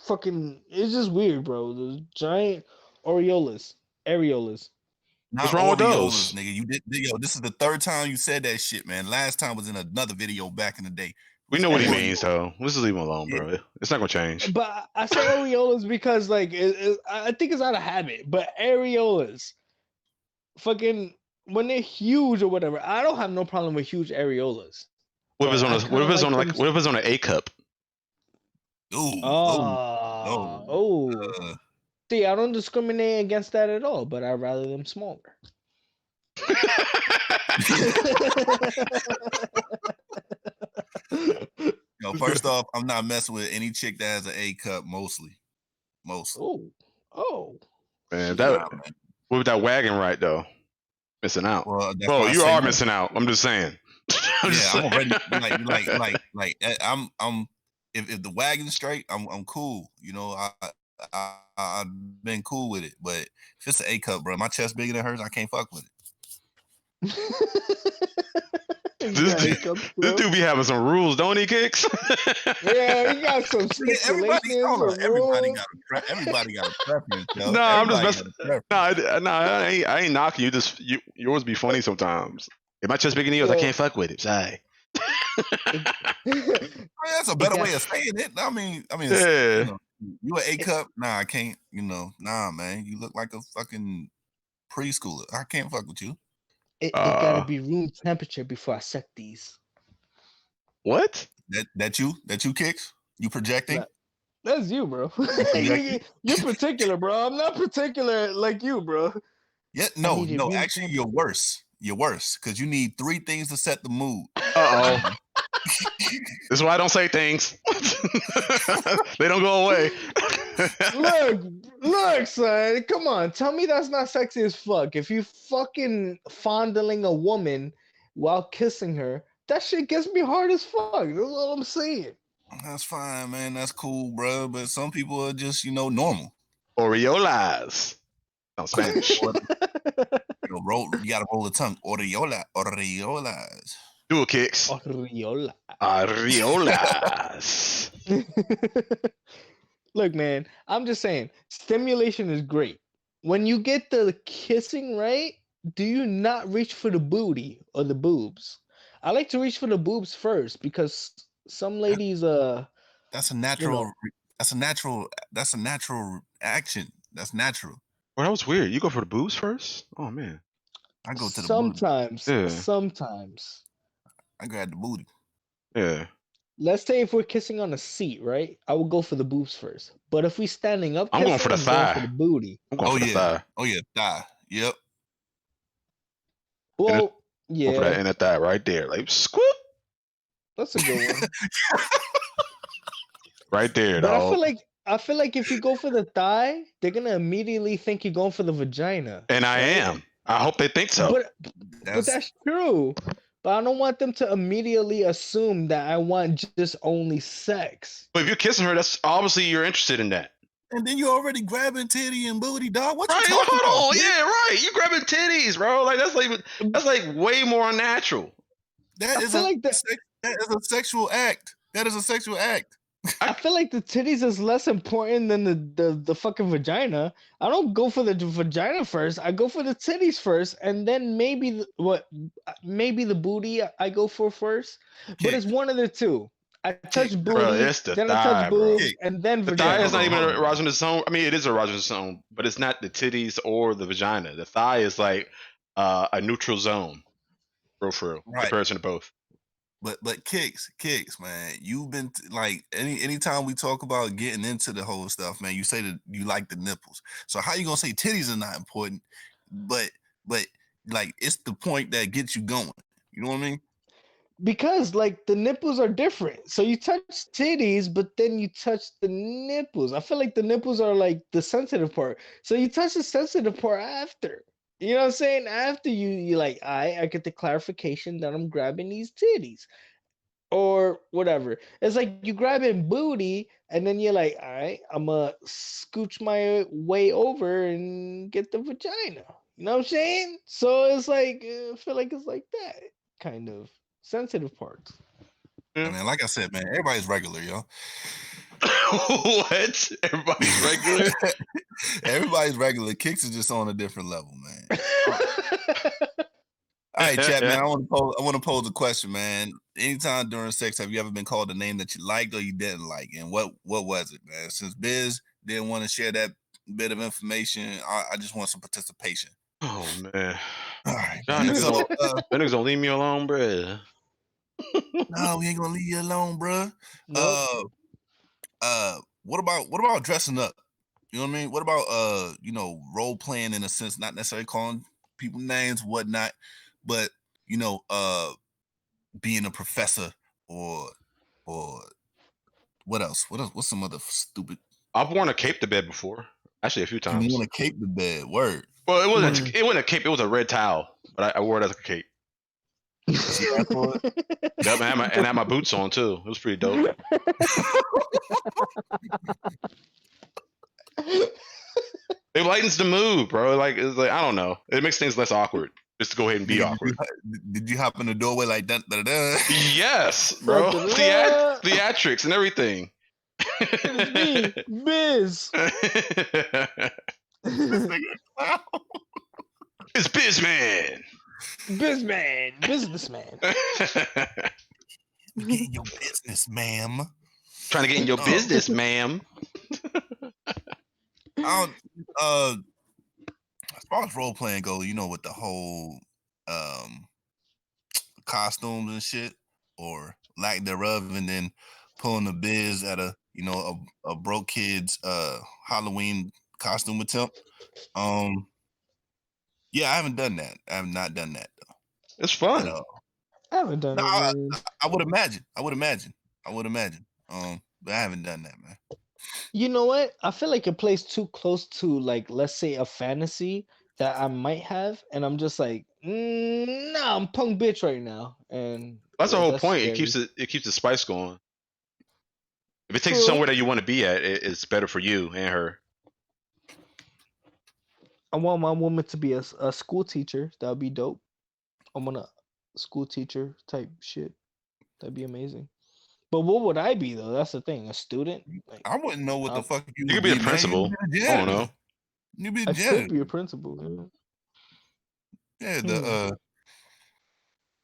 fucking, it's just weird, bro. The giant areolas. Not What's wrong with Oreos, those? nigga. You did, yo. This is the third time you said that shit, man. Last time was in another video back in the day. We know what he means, though. Let's just leave him alone, bro. It's not gonna change. But I say areolas because like I think it's out of habit. But areolas, fucking when they're huge or whatever, I don't have no problem with huge areolas. What if it's on an A cup? Ooh. See, I don't discriminate against that at all, but I'd rather them smaller. Yo, first off, I'm not messing with any chick that has an A cup. Mostly. Oh. Man, what with that wagon right though? Missing out. Well, bro, you are missing out. I'm just saying. I'm already like I'm if the wagon's straight, I'm cool. You know, I've been cool with it. But if it's an A cup, bro, my chest bigger than hers, I can't fuck with it. This dude be having some rules, don't he, Kicks? Yeah, he got some stipulations. Everybody got a preference. Yo. No, I'm just messing. No, I ain't knocking you. Yours be funny sometimes. If my chest bigger than yours, I can't fuck with it. Sorry. That's a better way of saying it. I mean, it's, Yeah. you an A cup? Nah, I can't. Nah, man. You look like a fucking preschooler. I can't fuck with you. It gotta be room temperature before I suck these. What? That you kicks? You projecting? That's you, bro. projecting? You're particular, bro. I'm not particular like you, bro. Yeah, I no. needed room Actually, you're worse. You're worse because you need 3 things to set the mood. Uh oh. This is why I don't say things. They don't go away. Look, son. Come on. Tell me that's not sexy as fuck. If you fucking fondling a woman while kissing her, that shit gets me hard as fuck. That's all I'm saying. That's fine, man. That's cool, bro. But some people are just, normal. Oreolas. No, Spanish. You gotta roll the tongue. Oreolas. Dual kicks. Oriola. Areolas. Look, man, I'm just saying, stimulation is great. When you get the kissing right, do you not reach for the booty or the boobs? I like to reach for the boobs first because some ladies, That's a natural. That's a natural action. That's natural. Well, that was weird. You go for the boobs first? Oh man. I go to the booty. Sometimes. I grab the booty. Yeah. Let's say if we're kissing on a seat, right? I will go for the boobs first. But if we standing up, I'm going for the kissing, I'm going thigh. for the booty. I'm going for the thigh. Oh yeah, thigh. Yep. Well, Going for that inner thigh right there, like squoop. That's a good one. Right there, But dog. I feel like if you go for the thigh, they're gonna immediately think you're going for the vagina. And I am. I hope they think so. But that's true. But I don't want them to immediately assume that I want just only sex. But if you're kissing her, that's obviously you're interested in that. And then you're already grabbing titty and booty, dog. What you Right? talking about? Hold on. Yeah, right. You grabbing titties, bro. Like that's like way more unnatural. That is a sexual act. That is a sexual act. I feel like the titties is less important than the fucking vagina. I don't go for the vagina first. I go for the titties first, and then maybe the booty I go for first. But it's one of the two. I touch booty, bro, it's the then thigh, I touch boobs, bro. and then the vagina. thigh is not even an erogenous zone. I mean, it is an erogenous zone, but it's not the titties or the vagina. The thigh is like a neutral zone, for real, Right. comparison to both. But kicks, man. You've been like anytime we talk about getting into the whole stuff, man. You say that you like the nipples. So how you gonna say titties are not important? But like it's the point that gets you going. You know what I mean? Because like the nipples are different. So you touch titties, but then you touch the nipples. I feel like the nipples are like the sensitive part. So you touch the sensitive part after. You know what I'm saying? After you like, I get the clarification that I'm grabbing these titties. Or whatever. It's like you grabbing booty, and then you're like, all right, I'm gonna scooch my way over and get the vagina. You know what I'm saying? So it's like, I feel like it's like that kind of sensitive parts. I mean, like I said, man, everybody's regular, yo. What? Everybody's regular? Everybody's regular. Kicks is just on a different level, man. All right, chat, man. I want to pose a question, man. Anytime during sex, have you ever been called a name that you liked or you didn't like, and what was it, man? Since Biz didn't want to share that bit of information, I just want some participation. Oh man, all right, y'all man. So, niggas gonna leave me alone, bro. No, we ain't gonna leave you alone, bro. Nope. What about dressing up? You know what I mean? What about role playing in a sense, not necessarily calling people names, whatnot, but being a professor or what else? What's some other stupid? I've worn a cape to bed before, actually a few times. You worn a cape to bed? Word. Well, it wasn't a cape. It was a red towel, but I wore it as a cape. Yep, and I had my boots on too. It was pretty dope. It lightens the mood, bro. Like it's like I don't know. It makes things less awkward. Just to go ahead and be awkward. Did you hop in the doorway like that? Yes, bro. Theatrics and everything. It's me, Biz. It's BizMan. BizMan, businessman. Get in your business, ma'am. Trying to get in your Oh. business, ma'am. I don't. As far as role playing go, with the whole costumes and shit, or lack thereof, and then pulling the biz at a broke kid's Halloween costume attempt. Yeah, I haven't done that. I have not done that though. It's At fun. all. I haven't done No, it, man. I would imagine. But I haven't done that, man. You know what? I feel like it plays too close to, like, let's say a fantasy that I might have, and I'm just like, nah, I'm punk bitch right now, and That's the whole that's point. scary. It keeps the spice going. If it takes you True. somewhere that you want to be at, it's better for you and her. I want my woman to be a school teacher. That'd be dope. I want a school teacher type shit. That'd be amazing. But what would I be though? That's the thing. A student? Like, I wouldn't know what the fuck you You would could be be, the man. You'd principal. be the I don't janitor. know. You'd be the I janitor. could be a principal. Yeah,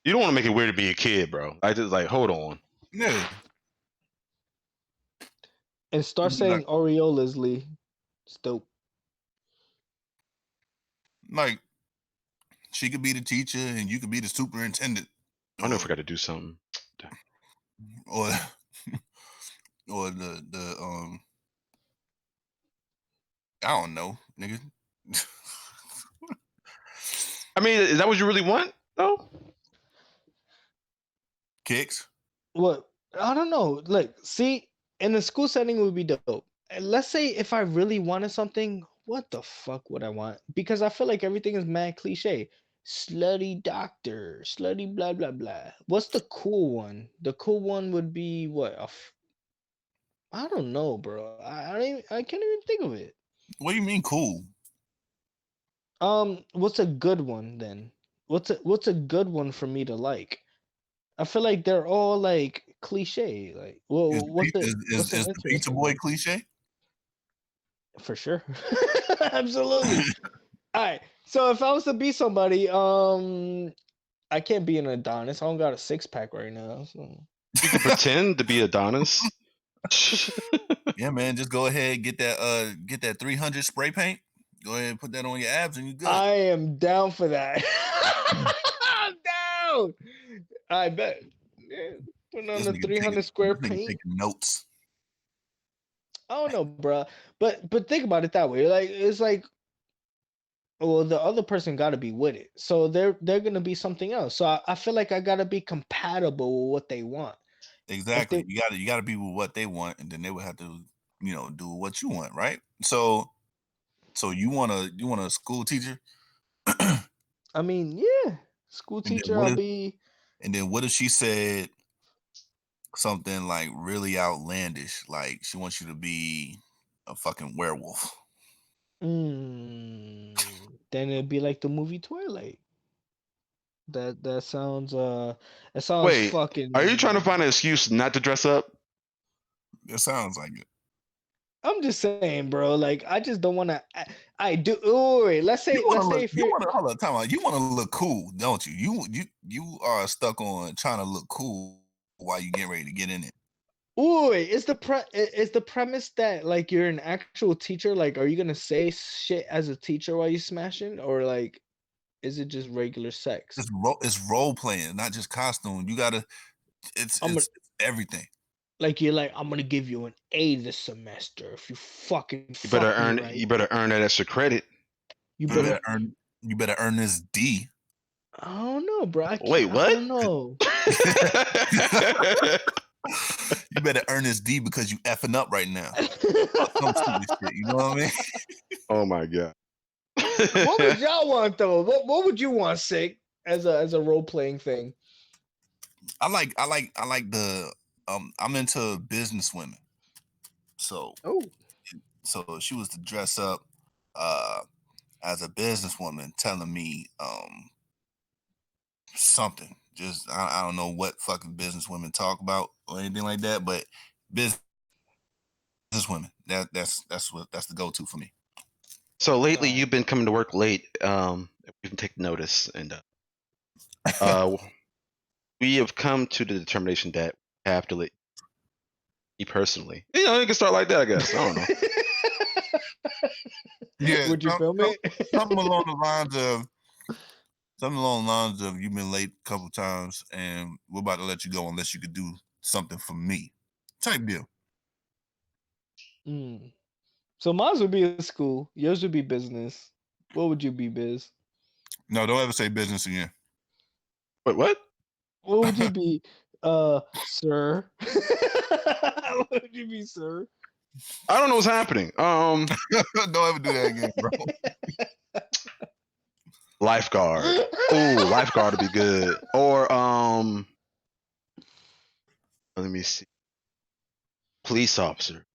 You don't want to make it weird to be a kid, bro. I just like, hold on. yeah. And start You'd be saying Aureolas, Lee. It's dope. like she could be the teacher and you could be the superintendent. I know I forgot to do something. Or or the I don't know, nigga. I mean, is that what you really want, though? Kicks. What? I don't know. Look, see, in a school setting would be dope. And let's say if I really wanted something, what the fuck would I want? Because I feel like everything is mad cliche. Slutty doctor, slutty blah blah blah. What's the cool one? The cool one would be what? I don't know, bro. I can't even think of it. What do you mean cool? What's a good one then? What's a good one for me to like? I feel like they're all like cliche. Like, well, Is what's the, the is, what's is, an is the pizza interesting boy one? cliche? For sure. Absolutely. All right. So if I was to be somebody, I can't be an Adonis. I don't got a six pack right now. So. You can pretend to be Adonis. Yeah, man. Just go ahead, get that 300 spray paint. Go ahead and put that on your abs and you're good. I am down for that. I'm down. I bet. Yeah, putting on This the nigga 300 square paint. taking notes. I don't know, bro. But think about it that way. Like, it's like, well, the other person got to be with it, so they're gonna be something else. So I feel like I gotta be compatible with what they want. Exactly. You gotta be with what they want, and then they would have to, do what you want, right? So you want a school teacher? I mean, yeah, school And then teacher. I'll be. And then what if she said something like really outlandish, like she wants you to be a fucking werewolf? Then it'd be like the movie Twilight. That sounds Wait, fucking. are you trying to find an excuse not to dress up? It sounds like it. I'm just saying, bro. Like, I just don't want to. I do. Oh, wait. Let's say if you you're. want to hold on, time out. You want to look cool, don't you? You are stuck on trying to look cool while you get ready to get in it. Ooh, is the premise that like you're an actual teacher? Like, are you gonna say shit as a teacher while you smashing, or like, is it just regular sex? It's role playing, not just costume. You gotta. It's everything. Like you're like, I'm gonna give you an A this semester if you fucking You better fuck me earn. right. You better earn that extra credit. You better earn. You better earn this D. I don't know, bro. Wait, what? I don't know. You better earn this D because you effing up right now. Some stupid shit, you know what I mean? Oh my god. What would y'all want though? What would you want, Sig, as a role playing thing? I like the I'm into business women. So she was to dress up as a businesswoman telling me something. Just I don't know what fucking business women talk about or anything like that, but business women. That's the go-to for me. So lately you've been coming to work late. We can take notice, and we have come to the determination that have to let me personally. You know, you can start like that, I guess. I don't know. Yeah, Would you film it? something along the lines of you've been late a couple times and we're about to let you go unless you could do something for me. Type deal. Mm. So mine would be a school. Yours would be business. What would you be, Biz? No, don't ever say business again. Wait, what? What would you be, sir? What would you be, sir? I don't know what's happening. Don't ever do that again, bro. Lifeguard. Oh, lifeguard would be good. Or let me see. Police officer.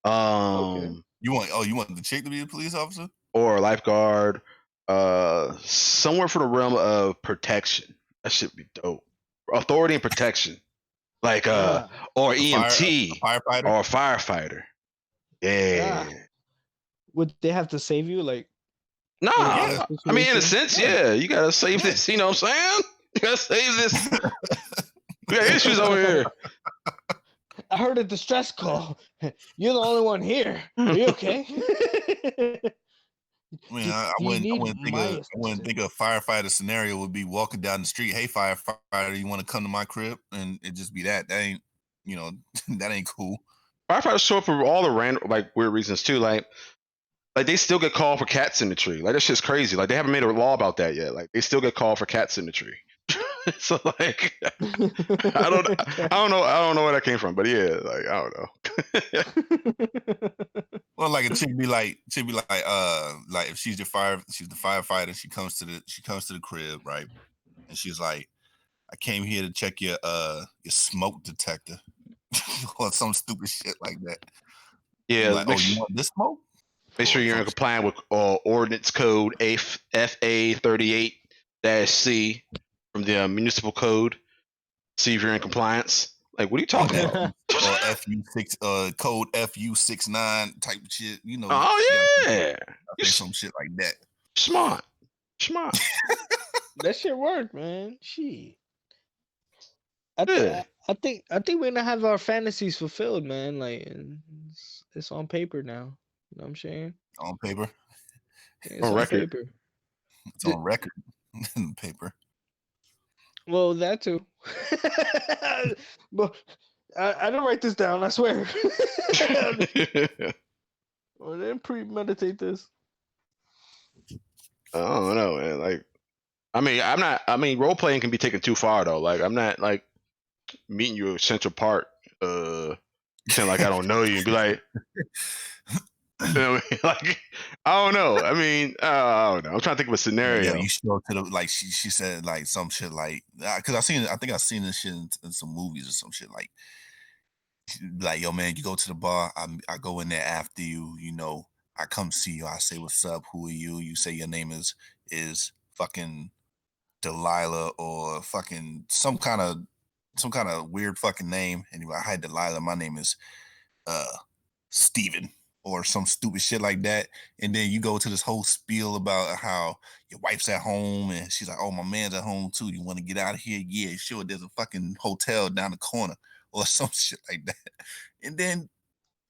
Okay. You want the chick to be a police officer? Or lifeguard. Somewhere for the realm of protection. That should be dope. Authority and protection. Like or EMT a firefighter? or a firefighter. Yeah. Would they have to save you? Like, Nah, Yeah. I mean, in a situation? sense, yeah. You gotta save this. You know what I'm saying? You gotta save this. We got issues over here. I heard a distress call. You're the only one here. Are you okay? I mean, I wouldn't think a firefighter scenario would be walking down the street. Hey, firefighter, you want to come to my crib? And it just be that. That ain't, that ain't cool. Firefighters show up for all the random, like weird reasons too. Like they still get called for cats in the tree. Like that shit's crazy. Like they haven't made a law about that yet. Like they still get called for cats in the tree. So like, I don't know where that came from, but yeah, like I don't know. Well, like a chick be like if she's the firefighter, she comes to the crib, right? And she's like, I came here to check your smoke detector or some stupid shit like that. Yeah, like, you want this smoke? Make sure you're in compliance with ordinance code FA 38-C from the municipal code. See if you're in compliance. Like, what are you talking about? Or FU6 code FU69 type of shit. Oh yeah, some shit like that. Smart. That shit worked, man. Shit. I think we're gonna have our fantasies fulfilled, man. Like it's on paper now. You know what I'm saying? On paper. It's on record. Paper. It's on record. Paper. Well, that too. But I didn't write this down. I swear. I didn't premeditate this. I don't know, man. Like, I mean, role playing can be taken too far though. Like, I'm not like meeting you at Central Park, saying like I don't know you and be like, you know what I mean? Like, I don't know. I mean, I don't know. I'm trying to think of a scenario. Yeah, you show up to the like she said like some shit like because I think I've seen this shit in some movies or some shit like yo man, you go to the bar, I go in there after you, I come see you, I say what's up, who are you? You say your name is fucking Delilah or fucking some kind of weird fucking name, and you're like, hi Delilah, my name is Steven or some stupid shit like that, and then you go to this whole spiel about how your wife's at home and she's like, oh, my man's at home too, you want to get out of here? Yeah, sure, there's a fucking hotel down the corner or some shit like that. And then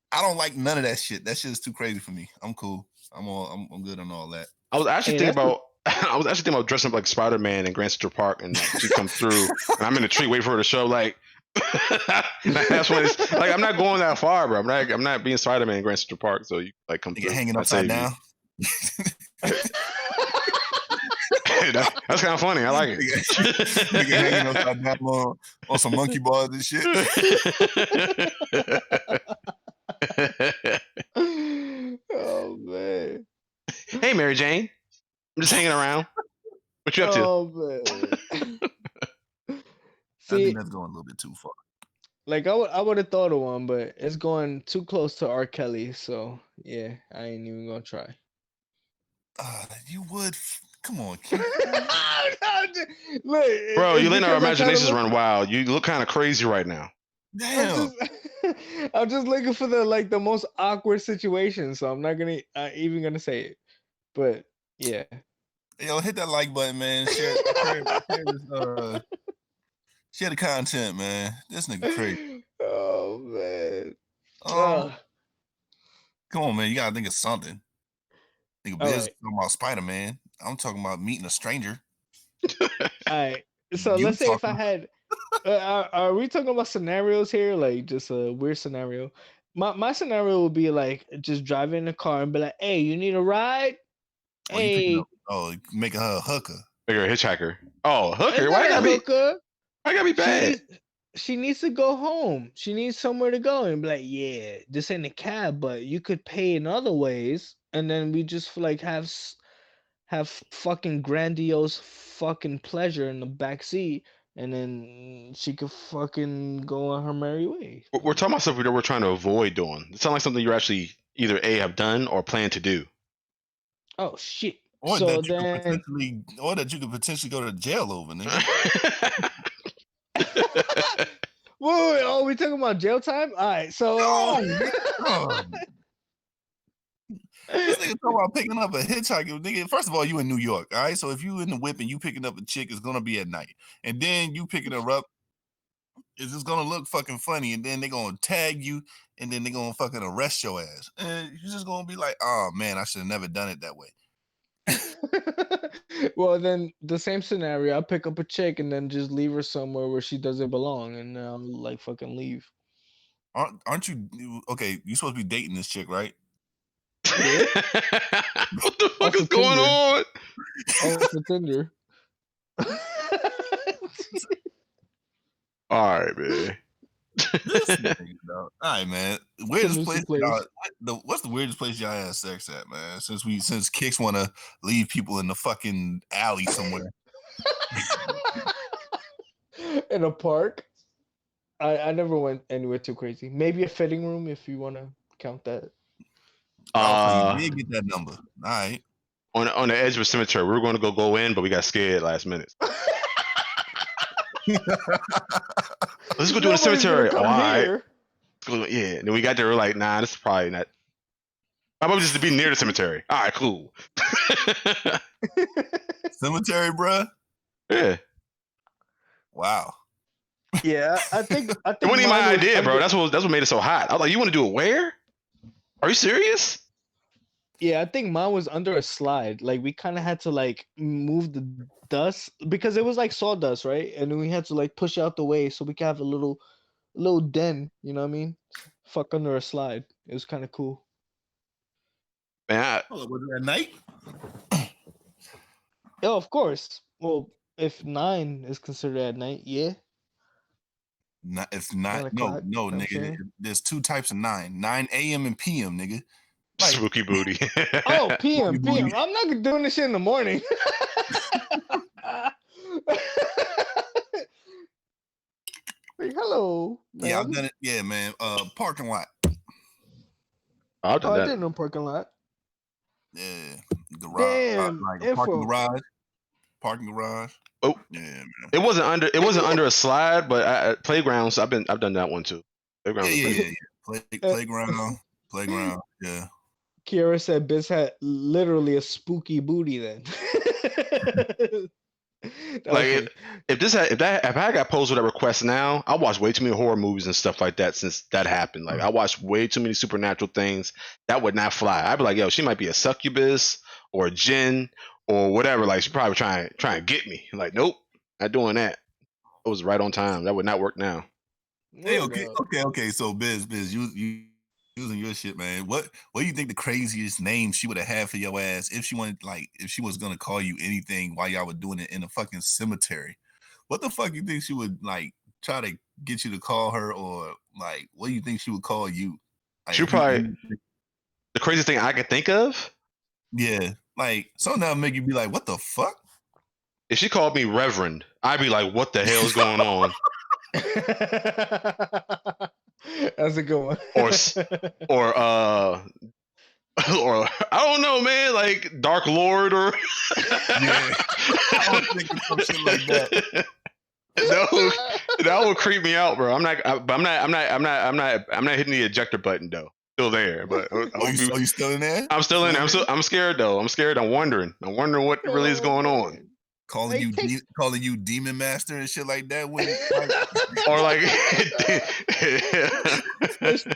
I don't like none of that shit. That shit is too crazy for me. I'm cool. I'm good on all that. I was actually thinking about dressing up like Spider-Man in Grand Central Park, and like, she comes through, and I'm in the tree waiting for her to show. Like, that's when it's like I'm not going that far, bro. I'm not being Spider-Man in Grand Central Park. So you like come through. Hanging upside down. That's kind of funny. I like it. Nigga hanging upside down on some monkey bars and shit. Oh man. Hey, Mary Jane. I'm just hanging around. What you up to? Oh man. See, I think that's going a little bit too far. Like I would have thought of one, but it's going too close to R. Kelly, so yeah, I ain't even gonna try. You would. Come on, look, bro. You letting our imaginations run wild. You look kind of crazy right now. Damn. I'm just looking for the most awkward situation, so I'm not gonna even gonna say it. But yeah. Share the content, man. This nigga crazy. Oh man. Um, come on, man. You gotta think of something. Nigga, All Biz right. talking about Spider-Man. I'm talking about meeting a stranger. All right. So You let's say if I talking? had, are we talking about scenarios here? Like just a weird scenario. My scenario would be like just driving in a car and be like, "Hey, you need a ride? Oh, you picking Hey, up? Oh, making her a hooker. Bigger hitchhiker. Oh, it's hooker. not a hooker. Why gotta be She bad? needs she needs to go home. She needs somewhere to go and be like, yeah, this ain't a cab, but you could pay in other ways, and then we just like have fucking grandiose fucking pleasure in the back seat, and then she could fucking go on her merry way. We're talking about stuff that we're trying to avoid doing. It sounds like something you're actually either A, have done or plan to do. Oh shit. Or So that you then could potentially go to jail over, nigga. wait, oh, we talking about jail time? All right, so This nigga talking about picking up a hitchhiker. Nigga, first of all, you in New York, all right? So if you in the whip and you picking up a chick, it's gonna be at night. And then you picking her up, it's just gonna look fucking funny. And then they gonna tag you, and then they gonna fucking arrest your ass. And you're just gonna be like, oh man, I should have never done it that way. well, then the same scenario, I'll pick up a chick and then just leave her somewhere where she doesn't belong, and I'll like fucking leave. Aren't you okay? You supposed to be dating this chick, right? Yeah. What the fuck Off is of going Tinder. on? Off of Tinder. All right, man. This nigga, dog. All right, man. Weirdest Tinder's place, the place. what's the weirdest place y'all had sex at, man? Since Kicks want to leave people in the fucking alley somewhere. In a park. I never went anywhere too crazy. Maybe a fitting room if you want to count that. Oh, so you did get that number. All right. On the edge of a cemetery, we were going to go in, but we got scared last minute. Let's go do it in the Nobody's cemetery. gonna All come right. here. Yeah. And then we got there, we're like, nah, this is probably not. How about just to be near the cemetery? All right, cool. Cemetery, bruh. Yeah. Wow. Yeah, I think It wasn't even mine my was idea, bro. under- That's what made it so hot. I was like, you want to do it where? Are you serious? Yeah, I think mine was under a slide. Like we kind of had to like move the dust because it was like sawdust, right? And then we had to like push out the way so we could have a little den. You know what I mean? Fuck under a slide. It was kind of cool. Man, Hold up, was it at night? Yeah, of course. Well, if 9 is considered at night, yeah. It's 9 not. No, o'clock, no, you know what I'm nigga. saying? There's two types of 9. 9 a.m. and p.m., nigga. Like, spooky booty. Oh, PM, Booty, booty. PM. I'm not doing this shit in the morning. Like, hello, man. yeah, I've done it. Yeah, man. Parking lot. I've done Oh, I that. didn't know parking lot. Yeah. Garage. Damn, Like parking info. garage. Parking garage. Oh, Yeah, man. it wasn't under a slide, but at playgrounds, I've done that one too. Playgrounds. Yeah. Playground. Playground. Yeah. Kiara said Biz had literally a spooky booty then. Like if I got posed with that request now, I watch way too many horror movies and stuff like that since that happened. Like I watched way too many supernatural things that would not fly. I'd be like, yo, she might be a succubus or a djinn or whatever. Like she probably trying to get me. Like, nope, not doing that. It was right on time. That would not work now. Hey, okay. So Biz, you using your shit, man. What do you think the craziest name she would have had for your ass if she was gonna call you anything while y'all were doing it in a fucking cemetery? What the fuck you think she would like try to get you to call her, or like what do you think she would call you? Like, She probably the craziest thing I could think of. Yeah, like something that'll make you be like, what the fuck? If she called me Reverend, I'd be like, what the hell's going on? That's a good one. or or I don't know, man, like Dark Lord or Yeah, I was thinking some shit like that. That would creep me out, bro. I'm not hitting the ejector button though. Still there, but Are you still in there? I'm still in there. I'm scared though. I'm scared. I'm wondering what really is going on. calling Like, calling you demon master and shit like that. When like, Or like,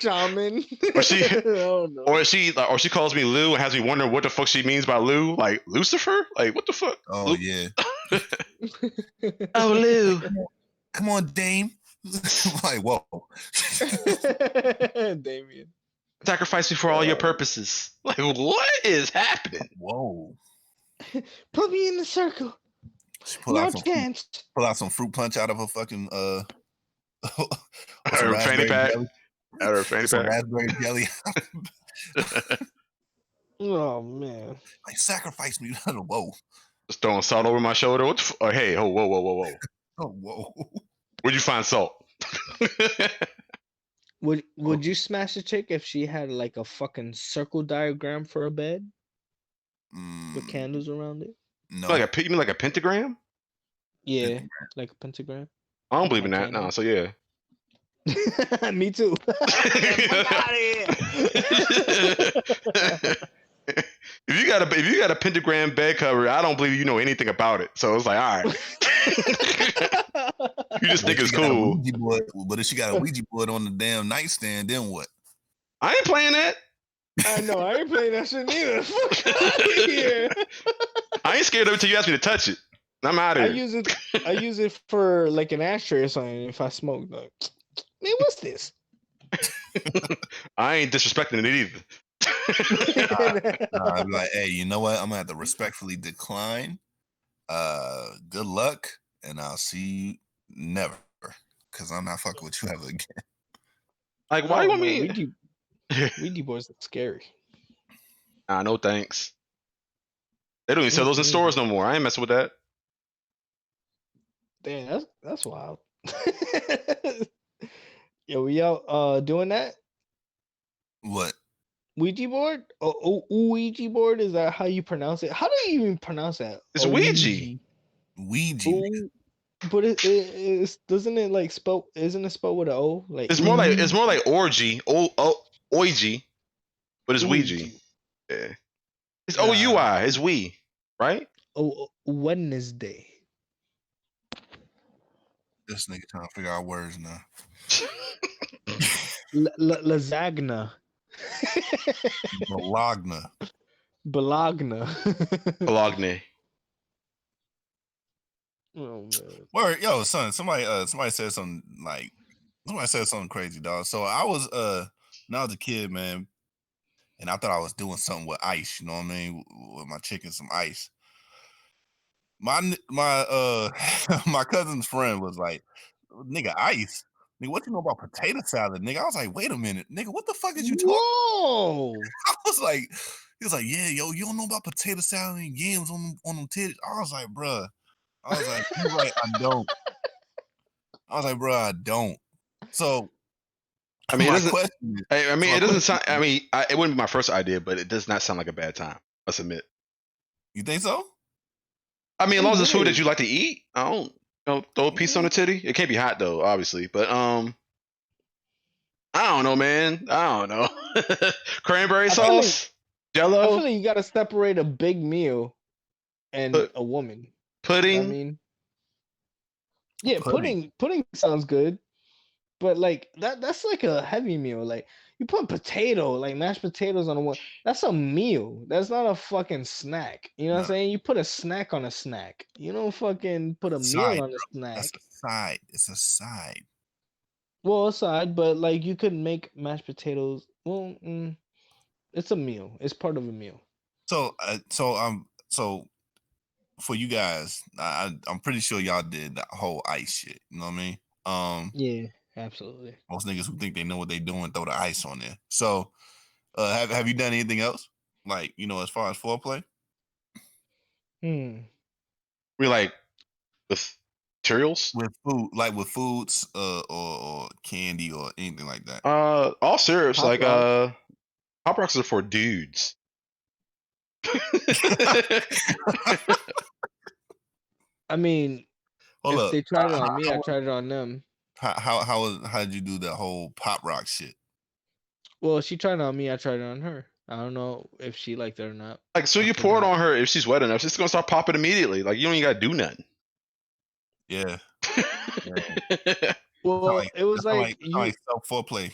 shaman. or she, Oh no. or she calls me Lou and has me wondering what the fuck she means by Lou. Like Lucifer? Like what the fuck? oh Lou? yeah, Oh Lou. come on, Dame. Like whoa, Damien. Sacrifice me for all your purposes. Like what is happening? whoa. Put me in the circle. She pull No out chance. some fruit punch out of her fucking with some Her fanny raspberry pack. jelly. Out of her fanny With some pack. raspberry jelly. Oh man. Like sacrifice me. Whoa. Just throwing salt over my shoulder. What the hey, whoa, whoa, whoa, whoa, whoa. Oh whoa. Where'd you find salt? Would you smash a chick if she had like a fucking circle diagram for a bed with candles around it? No. You mean like a pentagram? Yeah, Pentagram. like a pentagram. I don't With, believe in like, that. No, so yeah. Me too. Fuck out of here. If you got a pentagram bed cover, I don't believe you know anything about it. So it's like, all right. You just think it's cool. But if she got a Ouija board on the damn nightstand, then what? I ain't playing that. I know, I ain't playing that shit neither. Fuck out of here. I ain't scared of it till you ask me to touch it. I'm out of here. I use it for like an ashtray or something if I smoke. Like, man, what's this? I ain't disrespecting it either. I'm like, hey, you know what? I'm gonna have to respectfully decline. Good luck, and I'll see you never, because I'm not fucking with you ever again. Like, why you want me? Ouija boards are scary. No thanks. They don't even sell those in stores no more. I ain't messing with that. Damn, that's wild. Yo, we out doing that? What? Ouija board? Ouija board? Is that how you pronounce it? How do you even pronounce that? It's Ouija. Ouija. But it's doesn't it like spell? Isn't it spelled with an O? Like It's more like orgy, oigi, but it's Ouija. Yeah, it's OUI. It's we, right? Oh, Wednesday. This nigga trying to figure out words now. Lasagna. Bologna. Bologna. Oh man. Word, yo, son. Somebody said something crazy, dog. So I was when I was a kid, man, and I thought I was doing something with ice. You know what I mean? With my chicken, some ice. My my cousin's friend was like, "Nigga, ice. Nigga, what you know about potato salad, nigga?" I was like, "Wait a minute, nigga, what the fuck is you talking?" Whoa! I was like, he was like, "Yeah, yo, you don't know about potato salad and yams on them titties." I was like, "Bruh." I was like, he's like, "I don't." I was like, "Bruh, I don't." So, I mean, my it doesn't. question is, I mean, so it doesn't sound. I mean, it wouldn't be my first idea, but it does not sound like a bad time. Let's admit. you think so? I mean, as long as it's food that you like to eat, I don't throw a piece on the titty. It can't be hot though, obviously. But I don't know, man. I don't know. Cranberry sauce, Jello. I feel like you gotta separate a big meal and a woman. Pudding. I mean, yeah, pudding sounds good, but like that's like a heavy meal. Like you put potato, like mashed potatoes on one. That's a meal. That's not a fucking snack. You know what I'm saying? You put a snack on a snack. You don't fucking put a meal on a snack. That's a side. It's a side. Well, a side, but like you could make mashed potatoes. Well, it's a meal. It's part of a meal. So for you guys, I'm pretty sure y'all did that whole ice shit. You know what I mean? Yeah, absolutely. Most niggas who think they know what they doing throw the ice on there. So, have you done anything else? Like, you know, as far as foreplay? We like with materials? With food, like with foods, or candy or anything like that. All syrups, Pop like Rocks. Pop Rocks are for dudes. I mean, Hold if up. they tried it on me, I tried it on them. How did you do that whole pop rock shit? Well, she tried it on me, I tried it on her. I don't know if she liked it or not. Like, so I you pour it forgot. on her. If she's wet enough, she's gonna start popping immediately. Like, you don't even gotta do nothing. Yeah. Well, it was like like self foreplay.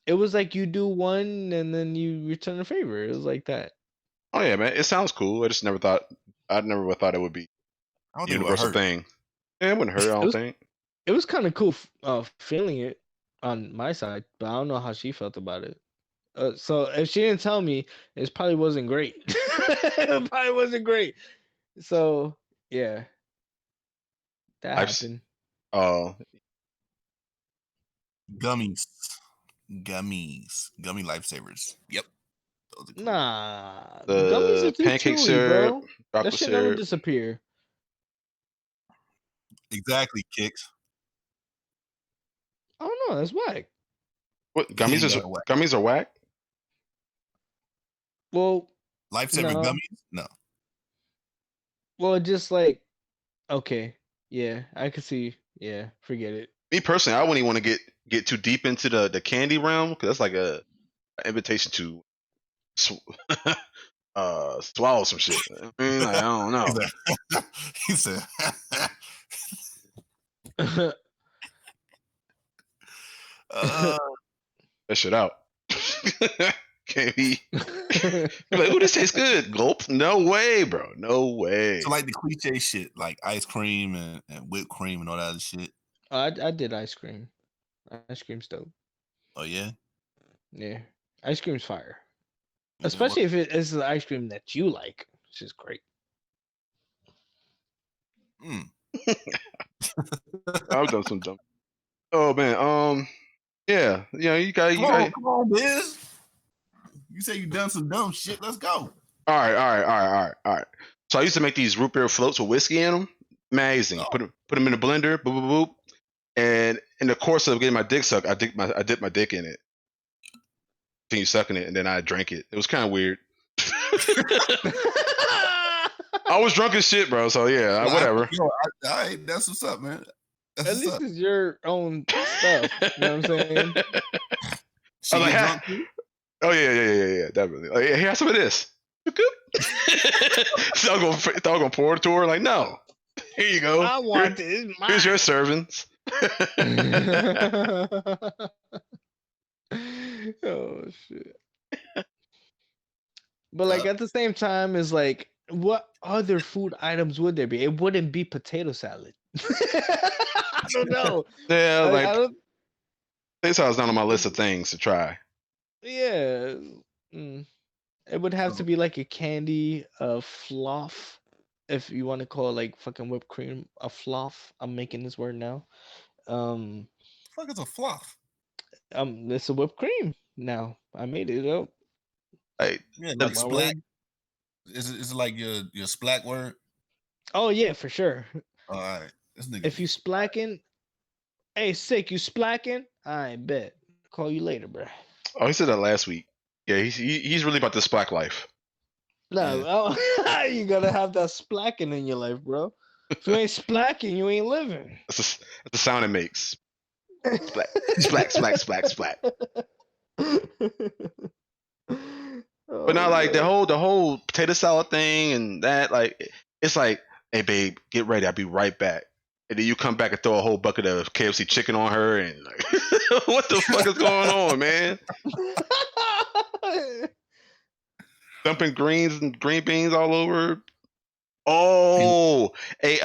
it was like you do one and then you return a favor. It was like that. Oh yeah, man. It sounds cool. I never thought it would be I don't a think it would universal hurt. thing. Yeah, it wouldn't hurt. I don't think. It was kind of cool feeling it on my side, but I don't know how she felt about it. So if she didn't tell me, it probably wasn't great. It probably wasn't great. So yeah, that I've s- happened. Oh, Gummies. Gummy lifesavers. Yep. Those are cool. Nah, the gummies are the too pancake chewy, syrup, bro. That chocolate shit never syrup. disappear. Exactly, Kicks. I don't know. That's whack. What Yeah, gummies you is are whack. gummies are whack? Well, Lifesaver no. gummies? No. Well, just like okay, yeah, I could see. Yeah, forget it. Me personally, I wouldn't even want to get too deep into the candy realm because that's like an invitation to swallow some shit. I mean, like, I don't know. He said, That shit out. Can't be. You're like, oh, this tastes good. Gulp. No way, bro. No way. so like the cliche shit, like ice cream and whipped cream and all that other shit. I did ice cream. Ice cream's dope. Oh yeah. Yeah, ice cream's fire. Yeah, Especially if it is the ice cream that you like, which is great. I've done some dumb. Oh man. Yeah. You know, you got. Come on, Biz. You say you done some dumb shit. Let's go. All right. So I used to make these root beer floats with whiskey in them. Amazing. Oh. Put them in the blender. Boop boop boop. And in the course of getting my dick sucked, I dipped my dick in it. Continue sucking it, and then I drank it. It was kind of weird. I was drunk as shit, bro. So yeah, whatever. All right, that's what's up, man. That's At what's least up. it's your own stuff. You know what I'm saying? She I was get like, drunk too? oh yeah, definitely. Like, hey, have some of this. So I'm gonna pour it to her. Like, no, here you go. I want this. Here's your servings. Oh shit. But like at the same time, is like, what other food items would there be? It wouldn't be potato salad. I don't know. Yeah, I like don't. this was not on my list of things to try. Yeah. It would have to be like a candy, a fluff, if you want to call like fucking whipped cream a fluff. I'm making this word now. Fuck is a fluff. It's a whipped cream now. I made it up. Like, Yeah, My like splat. word. Is it like your splat word? Oh yeah, for sure. All right. This nigga. If you splacking, hey sick, you splacking? I bet. Call you later, bro. oh, he said that last week. Yeah, he's really about this black life. No, oh, you gotta have that splacking in your life, bro. If you ain't splacking, you ain't living. That's the sound it makes. Splack, splack, splack. But not like the whole potato salad thing and that. Like, it's like, hey babe, get ready. I'll be right back. And then you come back and throw a whole bucket of KFC chicken on her, and like, what the fuck is going on, man? Dumping greens and green beans all over. Oh, hey,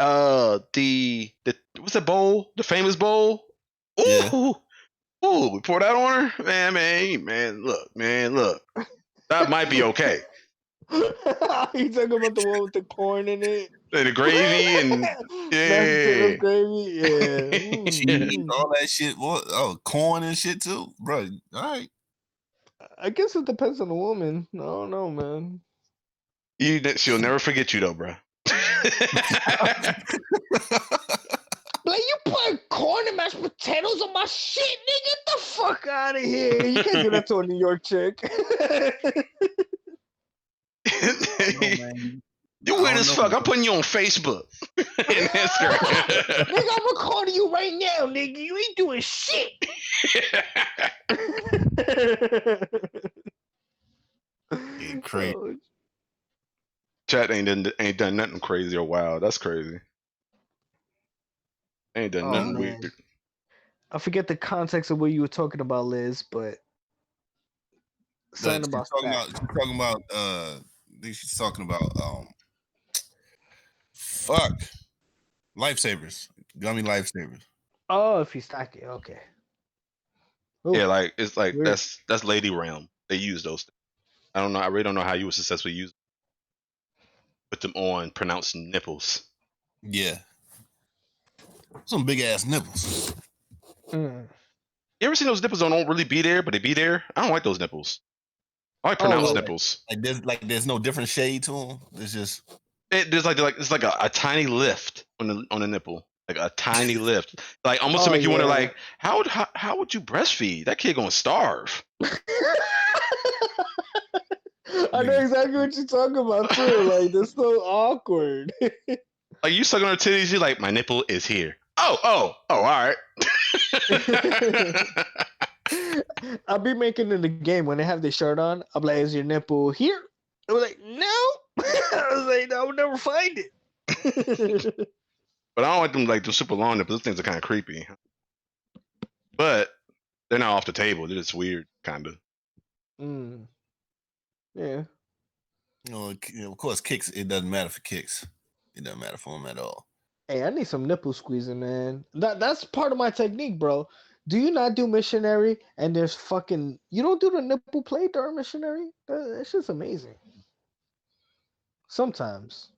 the what's that bowl? The famous bowl. Ooh, Yeah. ooh, we pour that on her, man. Look, that might be okay. You talking about the one with the corn in it? And the gravy and Mashed potato gravy, yeah. Cheese, all that shit. What? Oh, corn and shit too, bro. All right. I guess it depends on the woman. I don't know, man. She'll never forget you though, bro. Like, you put corn and mashed potatoes on my shit, nigga? Get the fuck out of here. You can't do that to a New York chick. You weird as fuck. I'm putting you on Facebook and Instagram. Nigga, I'm recording you right now, nigga. You ain't doing shit. Crazy. Oh, Chat ain't done nothing crazy or wild. That's crazy. Ain't done oh nothing man, weird. I forget the context of what you were talking about, Liz, but something She's about talking that. about. She's talking about. I think she's talking about. Fuck. Lifesavers. Gummy lifesavers. Oh, if you stack it, okay. Ooh, Yeah, like it's like weird. that's Lady Realm. They use those things. I don't know. I really don't know how you would successfully use put them on pronounced nipples. Yeah. Some big ass nipples. Mm. You ever seen those nipples don't really be there, but they be there? I don't like those nipples. I like Oh, pronounced well, nipples. There's no different shade to them. It's just There's like it's like a tiny lift on the nipple, like a tiny lift, like almost to oh make you wonder, yeah. like how would you breastfeed? That kid gonna starve. I know exactly what you're talking about too. Like that's so awkward. Like you sucking on her titties, you're like, my nipple is here. Oh, all right. I'll be making in the game when they have their shirt on. I'm like, is your nipple here? I was like, no. I was like, no, I'll never find it. But I don't like them like the super long nipples. Those things are kind of creepy. But they're not off the table. They're just weird, kind of. Mm, yeah. of course, kicks. It doesn't matter for kicks. It doesn't matter for him at all. Hey, I need some nipple squeezing, man. That's part of my technique, bro. Do you not do missionary and there's fucking you don't do the nipple play during missionary? That shit's amazing. Sometimes.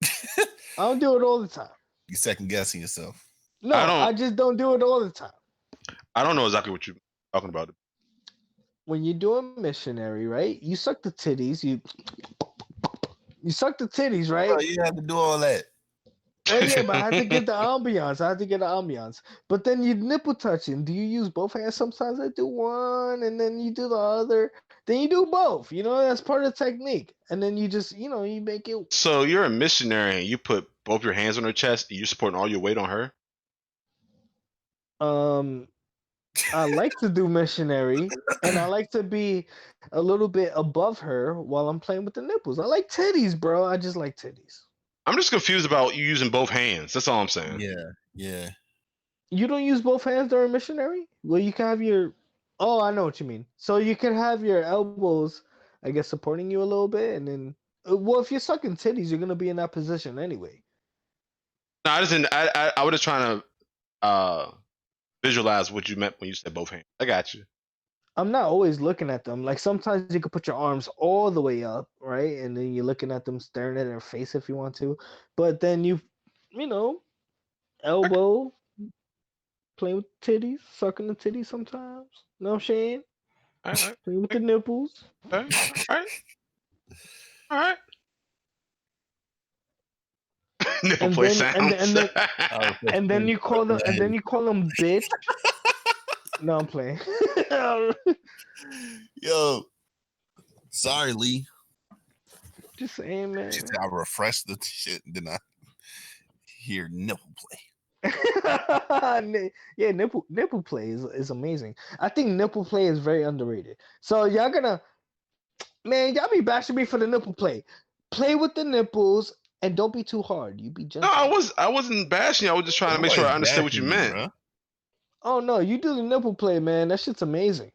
I don't do it all the time. You second guessing yourself. No, I just don't do it all the time. I don't know exactly what you're talking about. When you're doing missionary, right? You suck the titties, you suck the titties, right? Oh, you have to do all that. Oh yeah, but I had to get the ambiance. But then you nipple touching. Do you use both hands? Sometimes I do one, and then you do the other. Then you do both. You know, that's part of the technique. And then you just, you make it. So you're a missionary and you put both your hands on her chest and you're supporting all your weight on her? I like to do missionary, and I like to be a little bit above her while I'm playing with the nipples. I like titties, bro. I just like titties. I'm just confused about you using both hands. That's all I'm saying. Yeah. You don't use both hands during missionary? Well, you can have your. Oh, I know what you mean. So you can have your elbows, I guess, supporting you a little bit, and then. Well, if you're sucking titties, you're gonna be in that position anyway. No, I just didn't. I was just trying to visualize what you meant when you said both hands. I got you. I'm not always looking at them. Like sometimes you can put your arms all the way up, right, and then you're looking at them, staring at their face if you want to. But then you know, elbow, playing with titties, sucking the titties sometimes. Know what I'm saying? All right. Playing with the nipples. All right. All right. Nipple And play then sounds. and then you call them bitch. No, I'm playing. Yo. Sorry, Lee. Just saying, man. She said I refreshed the shit, and then I hear nipple play. Yeah, nipple play is amazing. I think nipple play is very underrated. So y'all be bashing me for the nipple play. Play with the nipples and don't be too hard. You be gentle. No, I wasn't bashing you. I was just trying to make sure I understood what you meant. Bro. Oh no, you do the nipple play, man. That shit's amazing.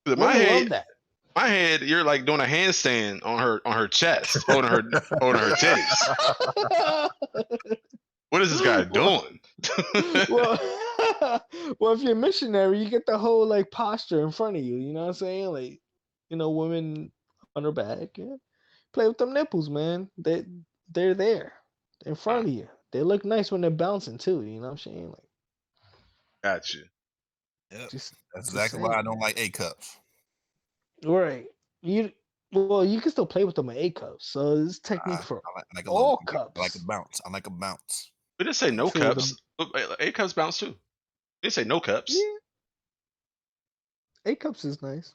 In Women love that. My head, you're like doing a handstand on her chest, holding her titties. What is this guy doing? well, if you're a missionary, you get the whole like posture in front of you. You know what I'm saying? Like, women on her back. Yeah. Play with them nipples, man. They're there. They're in front of you. They look nice when they're bouncing too. You know what I'm saying? Like, Gotcha. Yep. Just That's exactly why I don't like A cups. Right. You can still play with them in A cups. So this technique for all cups. I like a bounce. I like a bounce. We didn't say no cups. A cups bounce too. We didn't say no cups. Yeah. A cups is nice.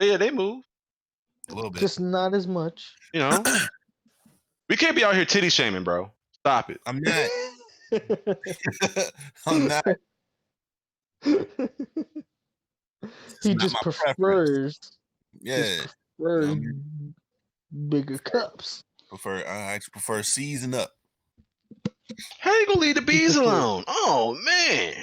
Yeah, they move a little bit. Just not as much. You know, we can't be out here titty shaming, bro. Stop it. I'm not. I'm not. He just prefers. Yeah. bigger cups. I actually prefer season up. How you gonna leave the bees alone? Oh man.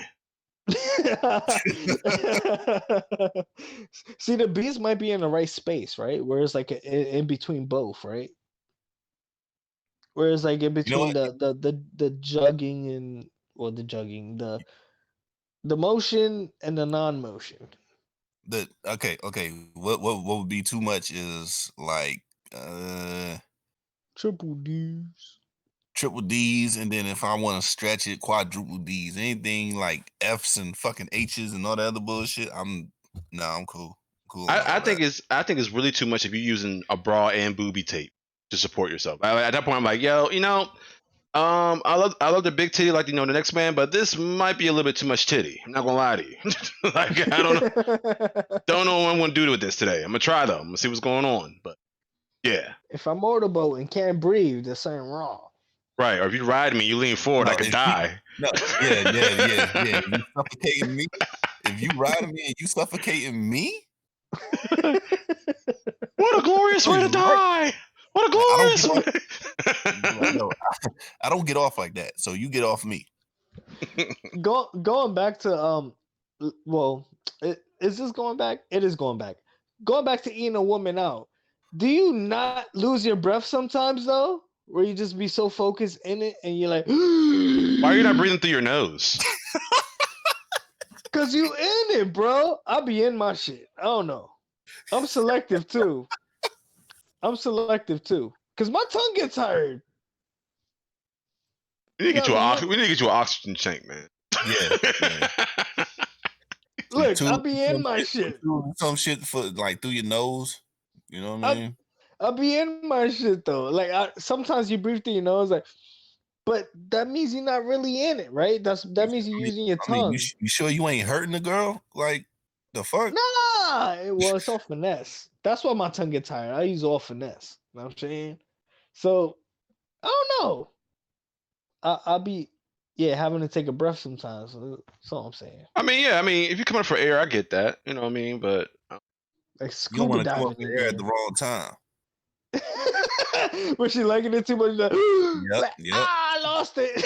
See, the bees might be in the right space, right? Whereas like in between both, right? Whereas like in You know between what? the jugging and the motion and the non-motion. Okay. What would be too much is like Triple D's. triple D's, and then if I want to stretch it, quadruple D's. Anything like F's and fucking H's and all that other bullshit, I'm cool. Cool on all I that. think it's really too much if you're using a bra and booby tape to support yourself. At that point, I'm like, yo, I love the big titty like the next man, but this might be a little bit too much titty. I'm not gonna lie to you. Like I don't know what I'm gonna do with this today. I'm gonna try though. I'm gonna see what's going on. But yeah, If I'm motorboat and can't breathe, there's something wrong. right. Or if you ride me, you lean forward, I could die. Yeah. You suffocating me. If you riding me and you suffocating me, what a glorious way to die! What a glorious way! no, I don't get off like that. So you get off me. Going back to is this going back? It is going back. Going back to eating a woman out. Do you not lose your breath sometimes though? Where you just be so focused in it and you're like, why are you not breathing through your nose? Cause you in it, bro. I be in my shit. I don't know. I'm selective too. Cause my tongue gets tired. We need to get you an oxygen tank, man. Yeah. Look, I be in my shit. Some shit for like through your nose. You know what I mean? I be in my shit though. Like sometimes you breathe through your nose, like, but that means you're not really in it, right? That means you're using your tongue. You sure you ain't hurting the girl? Like the fuck? Nah, it's all finesse. That's why my tongue gets tired. I use all finesse. You know what I'm saying? So I don't know. I'll be having to take a breath sometimes. That's all I'm saying. I mean, if you're coming for air, I get that. You know what I mean? But Like you don't scuba want to come up diving there at the wrong time. Was she liking it too much? Like, Yep. I lost it.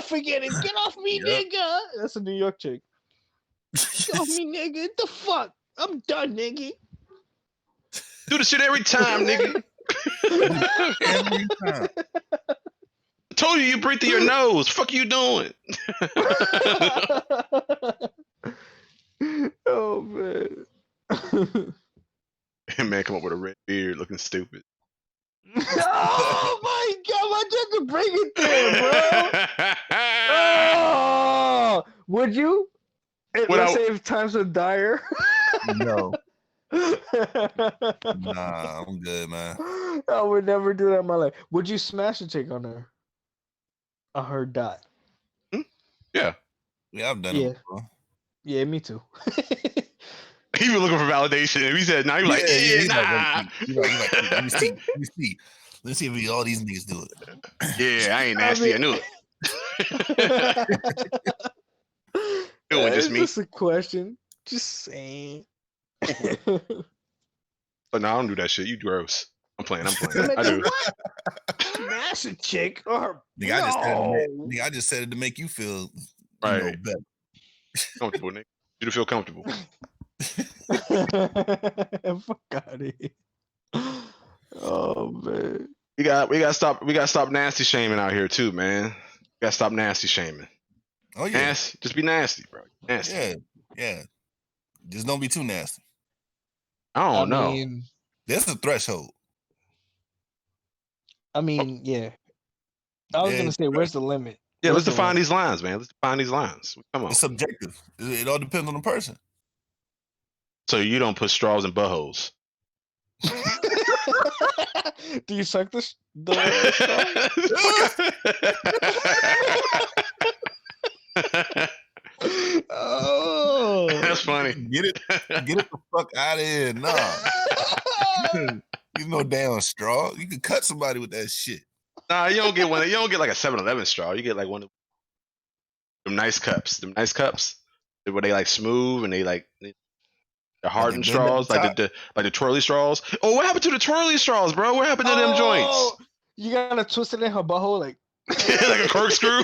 Forget it. Get off me, nigga. That's a New York chick. Get off me, nigga. The fuck? I'm done, nigga. do the shit every time, nigga. Every time. I told you breathe through your nose. Fuck you doing? Oh man. Man, come up with a red beard, looking stupid. Oh my god! Why'd you have to bring it there, bro? Oh, would you? Let's say if times are dire. No. Nah, I'm good, man. I would never do that in my life. Would you smash a chick on her? On her dot? Yeah. Yeah, I've done it before. Yeah, me too. He was looking for validation. If he said, "Nah," you like, nah. Like, let me see. Let's see if all these niggas do it. Yeah, I ain't nasty. I knew it. Doing just me. Just a question. Just saying. But no, I don't do that shit. You gross. I'm playing. I do. Smash a chick or nigga, I just said it to make you feel better. Comfortable, nigga. You to feel comfortable. Fuck out of here. Oh man. We gotta stop nasty shaming out here too, man. We gotta stop nasty shaming. Oh yeah. Nasty. Just be nasty, bro. Nasty. Yeah. Just don't be too nasty. I don't know. There's a threshold. I mean, yeah. I was gonna say, where's the limit? Yeah, let's define these lines, man. Let's define these lines. Come on. It's subjective. It all depends on the person. So you don't put straws in buttholes. Do you suck the straw? Oh, that's funny. Get it the fuck out of here. Nah. You no damn straw. You can cut somebody with that shit. Nah, you don't get one. You don't get like a 7-Eleven straw. You get like one of them nice cups. Them nice cups where they like smooth and they like The hardened bend at the straws, like top. the twirly straws. Oh, what happened to the twirly straws, bro? What happened to them joints? Oh, you gotta twist it in her butthole like. Like a corkscrew. You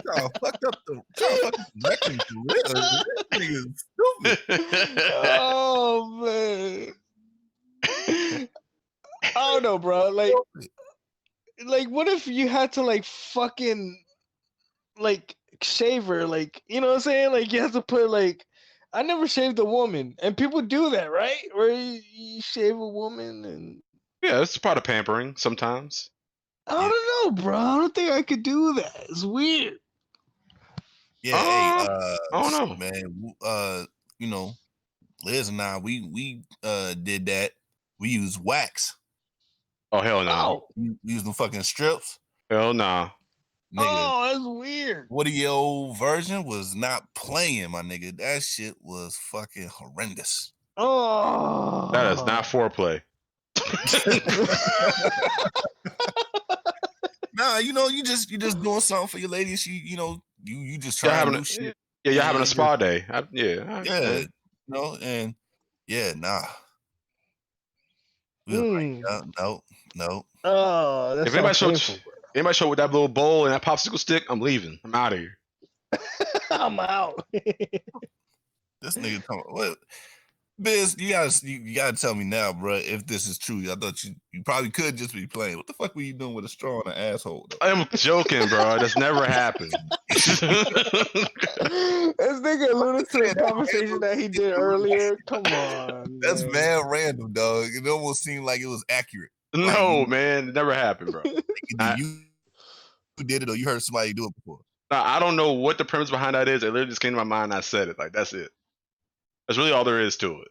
trying to fuck up the rectum for real. This nigga is stupid. Oh man. I don't know, bro. Like, what if you had to like fucking like shave her? Like, you know what I'm saying? Like, you have to put like. I never shaved a woman, and people do that, right? Where you shave a woman, and Yeah, it's part of pampering sometimes. I don't know, bro. I don't think I could do that. It's weird. Yeah, hey, I don't know. man, you know, Liz and I, we did that. We used wax. Oh hell no. Oh, We used them fucking strips. Hell nah. Nigga, oh, that's weird. 40-year-old version was not playing, my nigga. That shit was fucking horrendous. Oh, That is not foreplay. Nah, you know, you just doing something for your lady. She, you know, you just Y'all trying having new shit. yeah, y'all having a And spa day. yeah, you know, and yeah, nah. We was like, no. Oh, that If anybody sounds show painful, with that little bowl and that popsicle stick, I'm leaving. I'm out of here. bro. I'm out. This nigga talking what? Biz, you gotta tell me now, bro, if this is true. I thought you probably could just be playing. What the fuck were you doing with a straw in an asshole, though? I'm joking, bro. That's never happened. This nigga alluded to the conversation that he did earlier. Come on, That's man. mad random, dog. It almost seemed like it was accurate. No, man, it never happened, bro. Either you did it or you heard somebody do it before. Now, I don't know what the premise behind that is. It literally just came to my mind. And I said it. Like that's it. That's really all there is to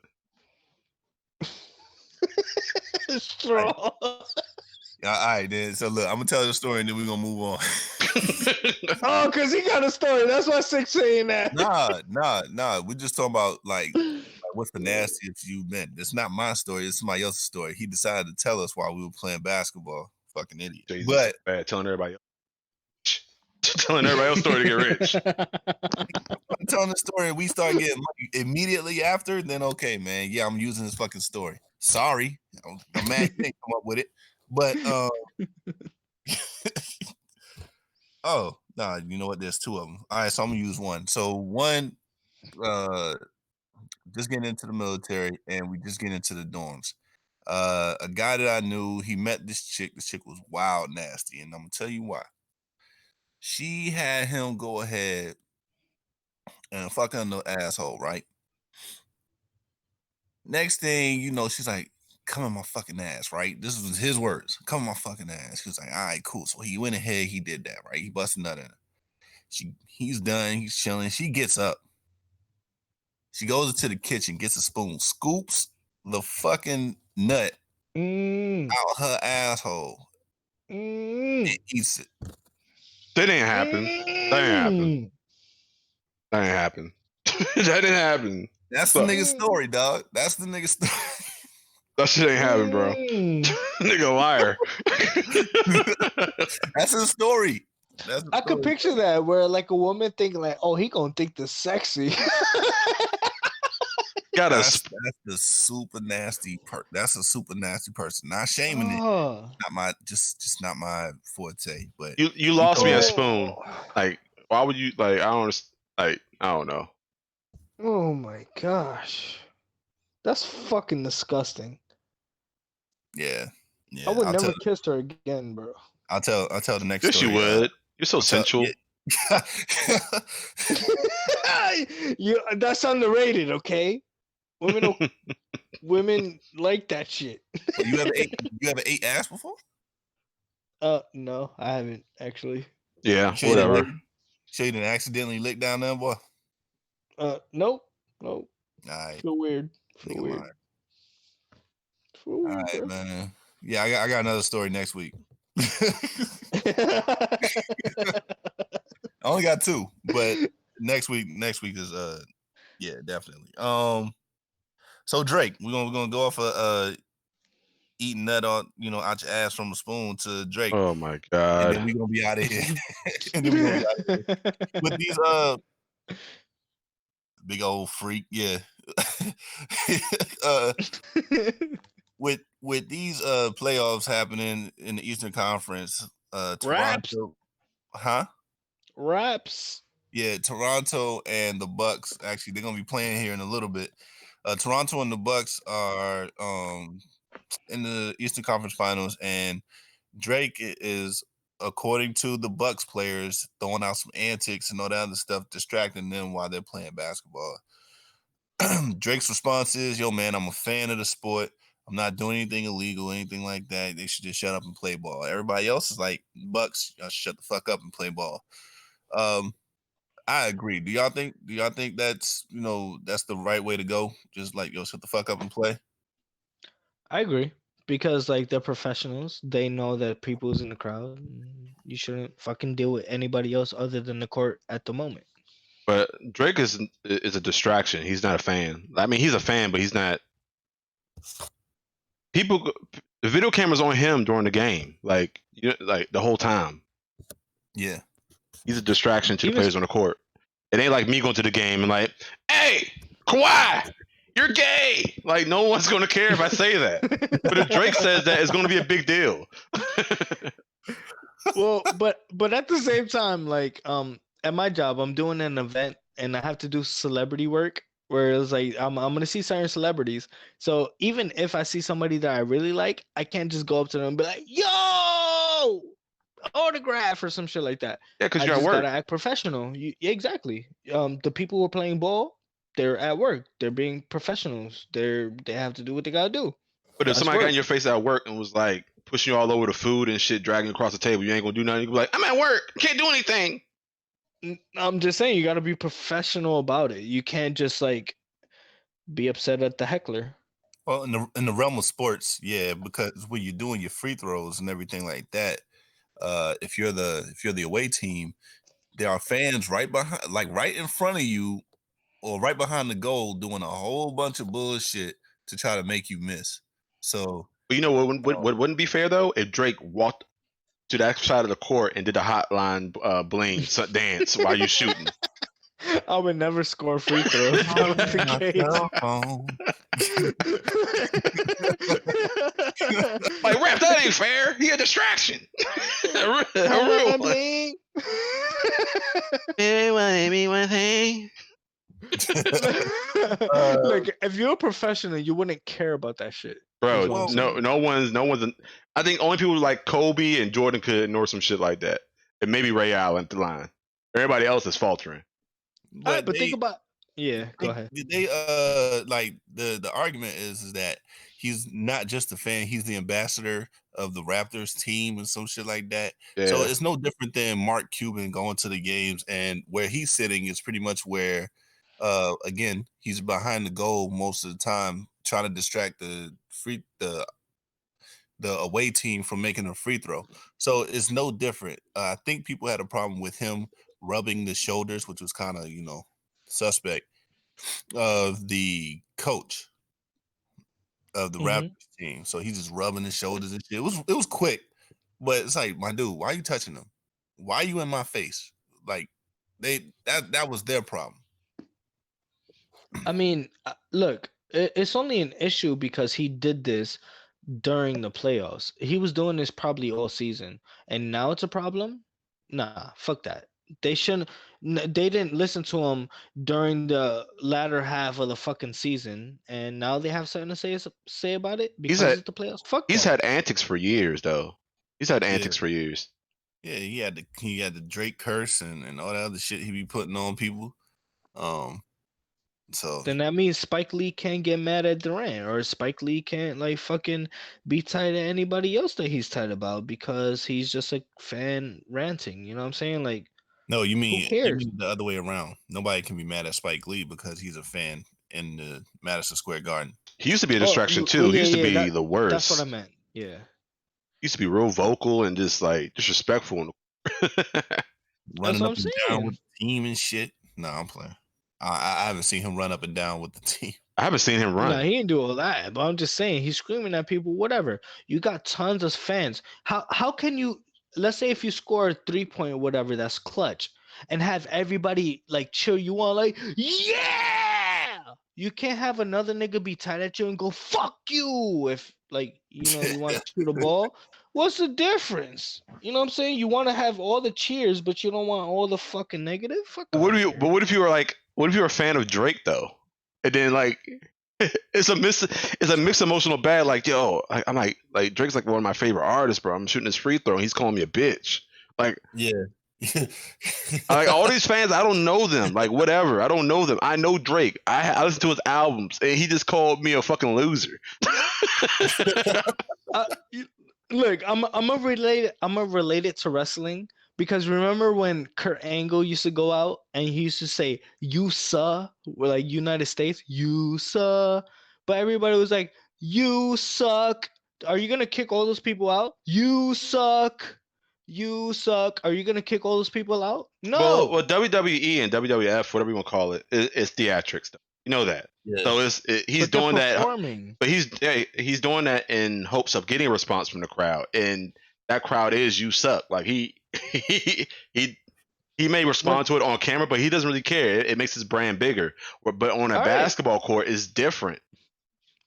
it. Straw. Yeah, all right, then. So look, I'm gonna tell you the story and then we're gonna move on. Oh, cause he got a story. That's why Six saying that. Nah. We're just talking about like what's the nastiest you've been. It's not my story. It's somebody else's story. He decided to tell us while we were playing basketball. Fucking idiot. Jesus, But bad telling everybody else's story to get rich. I'm telling the story and we start getting money immediately after, then okay, man. Yeah, I'm using this fucking story. Sorry. I'm mad you didn't come up with it. But oh, nah, you know what? There's two of them. All right, so I'm gonna use one. So one, just getting into the military and we just get into the dorms. A guy that I knew, he met this chick. This chick was wild nasty, and I'm gonna tell you why. She had him go ahead and fuck her no asshole, right? Next thing you know, she's like, come on my fucking ass, right? This was his words. Come on my fucking ass. He was like, all right, cool. So he went ahead, he did that, right? He busted nut in her. He's done, he's chilling. She gets up. She goes into the kitchen, gets a spoon, scoops the fucking nut out her asshole and eats it. That ain't happen. That ain't happen. That ain't happen. That didn't happen. That's the nigga's story, dog. That's the nigga's story. That shit ain't happen, bro. Nigga liar. That's his story. I could picture that where like a woman thinking like, oh, he gonna think this sexy. That's the super nasty that's a super nasty person. Not shaming it. Not my just not my forte. But you lost me a spoon. Like, why would you like? I don't know. Oh my gosh, that's fucking disgusting. Yeah. I would never kiss her again, bro. I'll tell the next yes, story. You would. You're so sensual. That's underrated, okay? Women like that shit. You ever ate ass before? No, I haven't actually. Yeah, whatever. Sure you didn't accidentally lick down there, boy? Nope. All right. Feel weird. All right, man. Yeah, I got another story next week. I only got two, but next week is yeah, definitely. So Drake, we're gonna go off eating nut out your ass from a spoon to Drake. Oh my god. And then we're gonna be out of here. With these Big old freak, yeah. uh, with these playoffs happening in the Eastern Conference, Raps. Toronto, huh? Raps. Yeah, Toronto and the Bucks. Actually, they're gonna be playing here in a little bit. Toronto and the Bucks are in the Eastern Conference Finals, and Drake is, according to the Bucks players, throwing out some antics and all that other stuff, distracting them while they're playing basketball. Drake's response is, "Yo, man, I'm a fan of the sport. I'm not doing anything illegal, anything like that. They should just shut up and play ball." Everybody else is like, "Bucks, y'all shut the fuck up and play ball." Um, I agree. Do y'all think that's that's the right way to go? Just like, yo, shut the fuck up and play. I agree because like they're professionals. They know that people's in the crowd. You shouldn't fucking deal with anybody else other than the court at the moment. But Drake is a distraction. He's not a fan. I mean, he's a fan, but he's not. People, the video camera's on him during the game, like like the whole time. Yeah, he's a distraction to the Even players on the court. It ain't like me going to the game and like, "Hey, Kawhi, you're gay." Like, no one's gonna care if I say that. But if Drake says that, it's gonna be a big deal. well, but at the same time, like at my job, I'm doing an event and I have to do celebrity work. Where it's like I'm gonna see certain celebrities. So even if I see somebody that I really like, I can't just go up to them and be like, "Yo, autograph" or some shit like that. Yeah, because I you're at just work. gotta act professional. Exactly. The people who are playing ball, they're at work. They're being professionals. They have to do what they gotta do. But if That's somebody got work. in your face at work and was like pushing you all over the food and shit, dragging you across the table, you ain't gonna do nothing. You can be like, "I'm at work, can't do anything." I'm just saying you gotta be professional about it. You can't just like be upset at the heckler. well, in the realm of sports, yeah, because when you're doing your free throws and everything like that, if you're the away team, there are fans right behind, like right in front of you, or right behind the goal, doing a whole bunch of bullshit to try to make you miss. So, But you know what wouldn't be fair though? If Drake walked to that side of the court and did a hotline bling dance while you're shooting. I would never score free throws. That was the case. Like, rap, that ain't fair. He a distraction. A Hotline real one. bling. Maybe one thing. Look, if you're a professional, you wouldn't care about that shit. Bro, is what I'm saying. no one's. I think only people like Kobe and Jordan could ignore some shit like that, and maybe Ray Allen at the line. Everybody else is faltering. But think about go ahead. They like the argument is that he's not just a fan, he's the ambassador of the Raptors team and some shit like that. Yeah. So it's no different than Mark Cuban going to the games, and where he's sitting is pretty much where again, he's behind the goal most of the time, trying to distract the away team from making a free throw. So it's no different. I think people had a problem with him rubbing the shoulders, which was kind of, suspect, of the coach of the Raptors team. So he's just rubbing his shoulders and shit. It was quick, but it's like, my dude, why are you touching him? Why are you in my face? Like, that was their problem. I mean, look, it's only an issue because he did this during the playoffs. He was doing this probably all season, and now it's a problem. Nah, fuck that. They shouldn't. They didn't listen to him during the latter half of the fucking season, and now they have something to say about it because it's the playoffs. Fuck He's that. had antics for years, though. He's had antics for years. Yeah, he had the Drake curse and all that other shit he be putting on people. So then that means Spike Lee can't get mad at Durant, or Spike Lee can't like fucking be tight at anybody else that he's tight about because he's just a fan ranting. You know what I'm saying? Like, no, you mean cares? the other way around. Nobody can be mad at Spike Lee because he's a fan in the Madison Square Garden. He used to be a distraction too. He used to be the worst. That's what I meant. Yeah. He used to be real vocal and just like disrespectful. Running up and down with the team and shit. No, I'm playing. I haven't seen him run up and down with the team. I haven't seen him run. No, he didn't do all that. But I'm just saying, he's screaming at people. Whatever. You got tons of fans. How can you? Let's say if you score a 3-point, whatever, that's clutch, and have everybody like cheer you on, like, yeah, you can't have another nigga be tight at you and go fuck you if like you want to shoot a ball. What's the difference? You know what I'm saying? You want to have all the cheers, but you don't want all the fucking negative. Fuck What out if you? here. But what if you were like? What if you were a fan of Drake though? And then like, it's a mixed emotional bad. Like yo, I'm like Drake's like one of my favorite artists, bro. I'm shooting this free throw, and he's calling me a bitch. Like Yeah. like all these fans, I don't know them. Like whatever, I don't know them. I know Drake. I listen to his albums, and he just called me a fucking loser. Uh, Look, I'm gonna relate it to wrestling because remember when Kurt Angle used to go out and he used to say "you suh," like United States, "you suh," but everybody was like, "you suck." Are you gonna kick all those people out? You suck. You suck. Are you gonna kick all those people out? Well, No. WWE and WWF, whatever you want to call it, is theatrics. Though. You know that. Yeah. So he's But they're doing that, performing. but he's doing that in hopes of getting a response from the crowd, and that crowd is you suck. Like he he may respond to it on camera, but he doesn't really care. It makes his brand bigger. But on a All right. basketball court, it's different.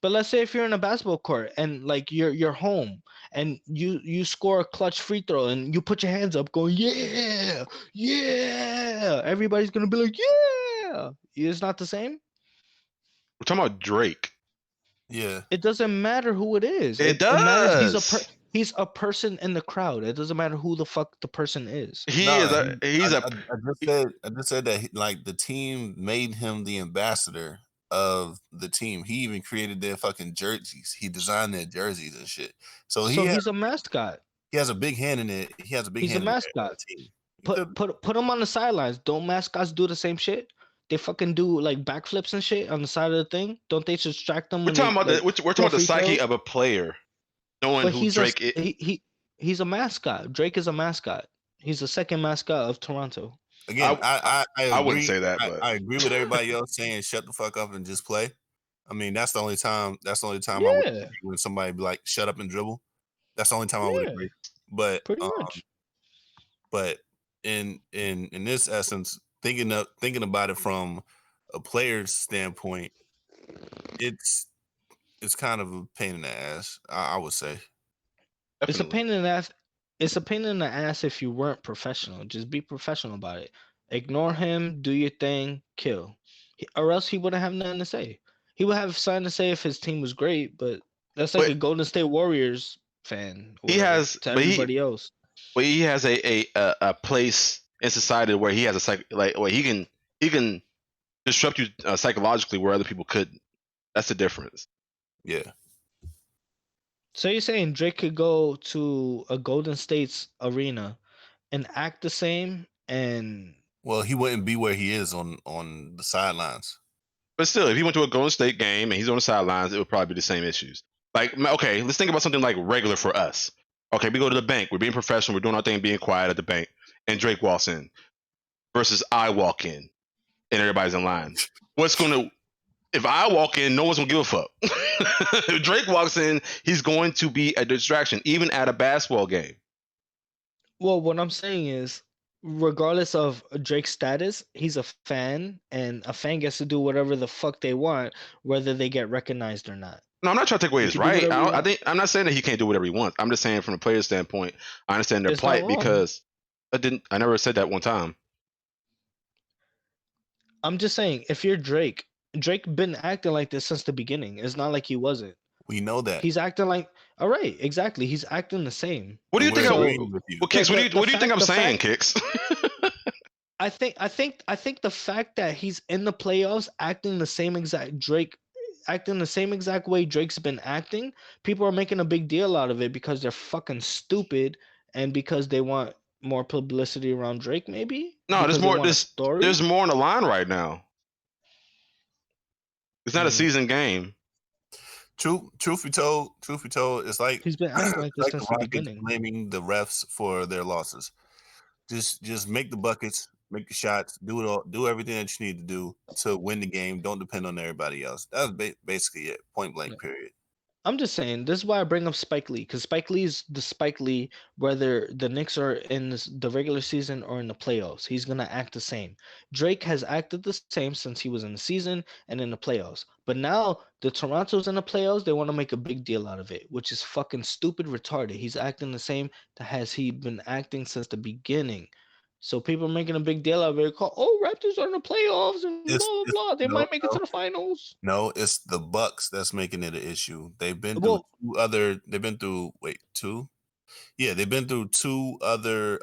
But let's say if you're in a basketball court and like you're home and you score a clutch free throw and you put your hands up going yeah yeah, everybody's gonna be like yeah. It's not the same. We're talking about Drake. Yeah. It doesn't matter who it is. It It matters does. he's a person in the crowd. It doesn't matter who the fuck the person is. He No, is a he's a I just said that like the team made him the ambassador of the team. He even created their fucking jerseys. He designed their jerseys and shit. So So he's a mascot. he has a big hand in it. He has a big He's a hand in mascot. the team. Put him on the sidelines. Don't mascots do the same shit? They fucking do like backflips and shit on the side of the thing. Don't they distract them we're when talking they about like we're talking throw about the free psyche throws? of a player, knowing But who Drake is. he's a mascot. Drake is a mascot. He's the second mascot of Toronto. Again, I agree. I wouldn't say that, but I agree with everybody else saying shut the fuck up and just play. I mean, that's the only time I would Yeah, agree when somebody be like, shut up and dribble. That's the only time I would yeah, agree. But pretty much. but in this essence, thinking about it from a player's standpoint, it's kind of a pain in the ass, I would say. It's a definitely. pain in the ass. It's a pain in the ass if you weren't professional. Just be professional about it. Ignore him. Do your thing. Kill. Or else he wouldn't have nothing to say. He would have something to say if his team was great, but that's like But a Golden State Warriors fan or he whatever has, to but everybody else. he has a place in society where he has where he can disrupt you psychologically where other people couldn't. That's the difference. Yeah. So you're saying Drake could go to a Golden State's arena and act the same and Well, he wouldn't be where he is on the sidelines. But still, if he went to a Golden State game and he's on the sidelines, it would probably be the same issues. Like, okay, let's think about something like regular for us. Okay, we go to the bank. We're being professional. We're doing our thing, being quiet at the bank. And Drake walks in versus I walk in and everybody's in line. If I walk in, no one's going to give a fuck. If Drake walks in, he's going to be a distraction, even at a basketball game. well, what I'm saying is, regardless of Drake's status, he's a fan, and a fan gets to do whatever the fuck they want, whether they get recognized or not. No, I'm not trying to take away You his can do right. whatever you I want. think I'm not saying that he can't do whatever he wants. I'm just saying from a player's standpoint, I understand their It's not plight wrong. because I never said that one time. I'm just saying, if you're Drake been acting like this since the beginning. It's not like he wasn't. We know that. He's acting like, all right, exactly. He's acting the same. What do you And think? we're agreeing with you. Well, Kicks, what do you think I'm the saying, fact- Kicks? I think the fact that he's in the playoffs acting the same exact way Drake's been acting, people are making a big deal out of it because they're fucking stupid and because they want more publicity around Drake, maybe? No, Because there's they more. want a story? There's more on the line right now. It's not a Mm. season game. Truth be told, it's like He's been acting like this like since the the Rockets beginning. blaming the refs for their losses. Just make the buckets, make the shots, do everything that you need to do to win the game. Don't depend on everybody else. That's basically it. Point blank. Period. I'm just saying, this is why I bring up Spike Lee, because Spike Lee's the Spike Lee, whether the Knicks are in the regular season or in the playoffs. He's gonna act the same. Drake has acted the same since he was in the season and in the playoffs. But now the Toronto's in the playoffs, they want to make a big deal out of it, which is fucking stupid retarded. He's acting the same that has he been acting since the beginning. So people are making a big deal out of it. Call, oh, Raptors are in the playoffs and blah blah It's blah. They might no, make it to no, the finals. no. It's the Bucks that's making it an issue. They've been through Well, two other. They've been through two. Yeah, they've been through two other.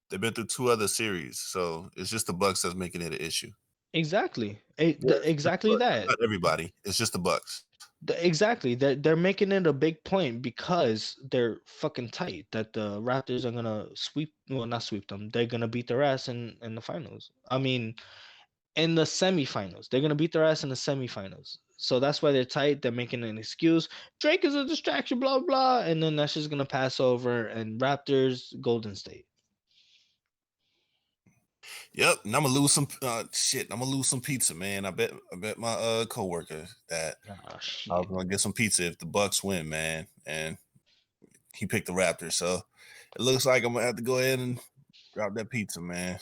They've been through two other series. So it's just the Bucks that's making it an issue. exactly. Yeah, it's just the Exactly Bucks. that. Not everybody. It's just the Bucks. Exactly. They're making it a big point because they're fucking tight that the Raptors are gonna sweep, well, not sweep them. They're gonna beat their ass in the finals. I mean, in the semifinals. They're gonna beat their ass in the semifinals. So that's why they're tight. They're making an excuse. Drake is a distraction, blah blah, and then that's just gonna pass over. And Raptors, Golden State. Yep, and I'm gonna lose some shit. I'm gonna lose some pizza, man. I bet my coworker that Oh I shit. was gonna get some pizza if the Bucks win, man. And he picked the Raptors, so it looks like I'm gonna have to go ahead and drop that pizza, man.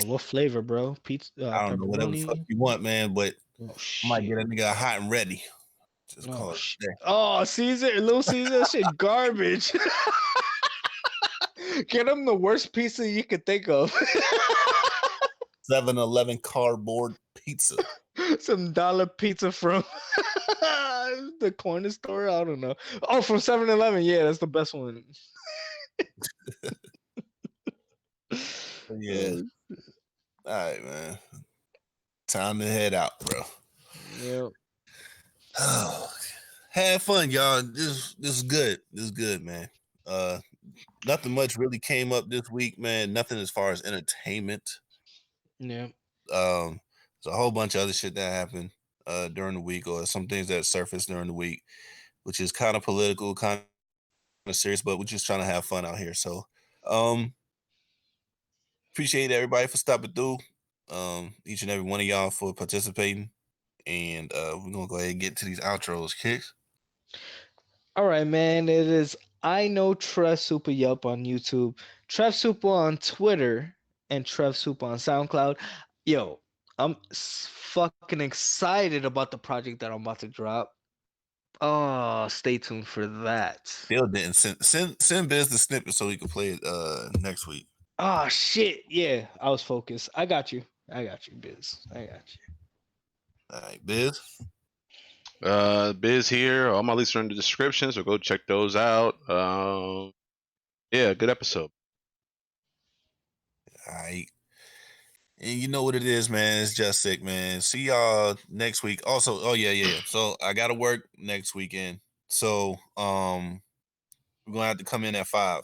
What flavor, bro? Pizza, I don't know whatever the fuck pepperoni. you want, man, but Oh I might get shit. a nigga hot and ready. Just Oh call it shit. a day. Oh, Caesar, Little Caesar, that shit garbage. Get him the worst pizza you could think of. 7-Eleven cardboard pizza. Some dollar pizza from the corner store. I don't know. Oh, from 7-Eleven. Yeah, that's the best one. But yeah. All right, man. Time to head out, bro. Yeah. Have fun, y'all. This is good. This is good, man. Nothing much really came up this week, man. Nothing as far as entertainment. Yeah. There's a whole bunch of other shit that happened during the week, or some things that surfaced during the week, which is kind of political, kind of serious, but we're just trying to have fun out here. So, appreciate everybody for stopping through. Each and every one of y'all for participating, and we're gonna go ahead and get to these outros, Kicks. All right, man. It is I know Trev Super Yup on YouTube, Trev Super on Twitter, and Trev Super on SoundCloud. Yo, I'm fucking excited about the project that I'm about to drop. Oh, stay tuned for that. Still didn't send Biz the snippet so he could play it next week. Oh shit. Yeah, I was focused. I got you, Biz. I got you. All right, Biz. Biz here. All my links are in the description, so go check those out. Yeah, good episode. All right. And you know what it is, man. It's just sick, man. See y'all next week. Also, oh yeah. So I gotta work next weekend. So we're gonna have to come in at 5.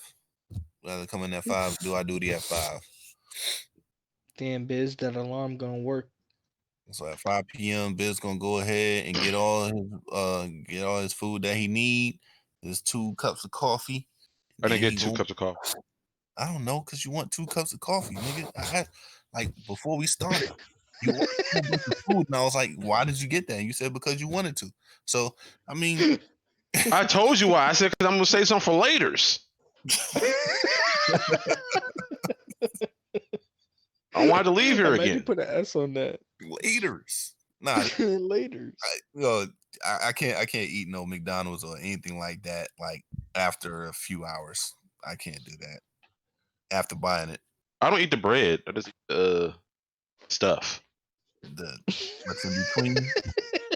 We're gonna have to come in at 5. Do our duty at 5. Damn, Biz, that alarm gonna work. So at 5 p.m., Biz gonna go ahead and get all his food that he need. His 2 cups of coffee. I didn't Then get 2 cups of coffee. I don't know, cause you want 2 cups of coffee, nigga. Like before we started, you ordered a whole bunch of food, and I was like, "Why did you get that?" And you said because you wanted to. So I mean, I told you why. I said because I'm gonna say something for laters. I don't want to leave here Imagine again. put an S on that. laters. Nah, Laters. I can't eat no McDonald's or anything like that. Like after a few hours, I can't do that. After buying it, I don't eat the bread. I just eat the stuff. what's in between?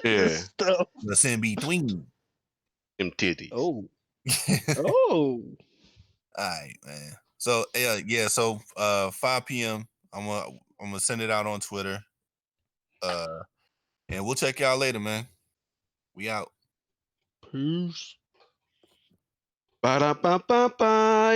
Yeah, Stuff. What's in between? them titties. Oh. Oh. All right, man. So yeah. So 5 p.m. I'm gonna send it out on Twitter. And we'll check y'all later, man. We out. Peace. Ba-da-ba-ba-bye.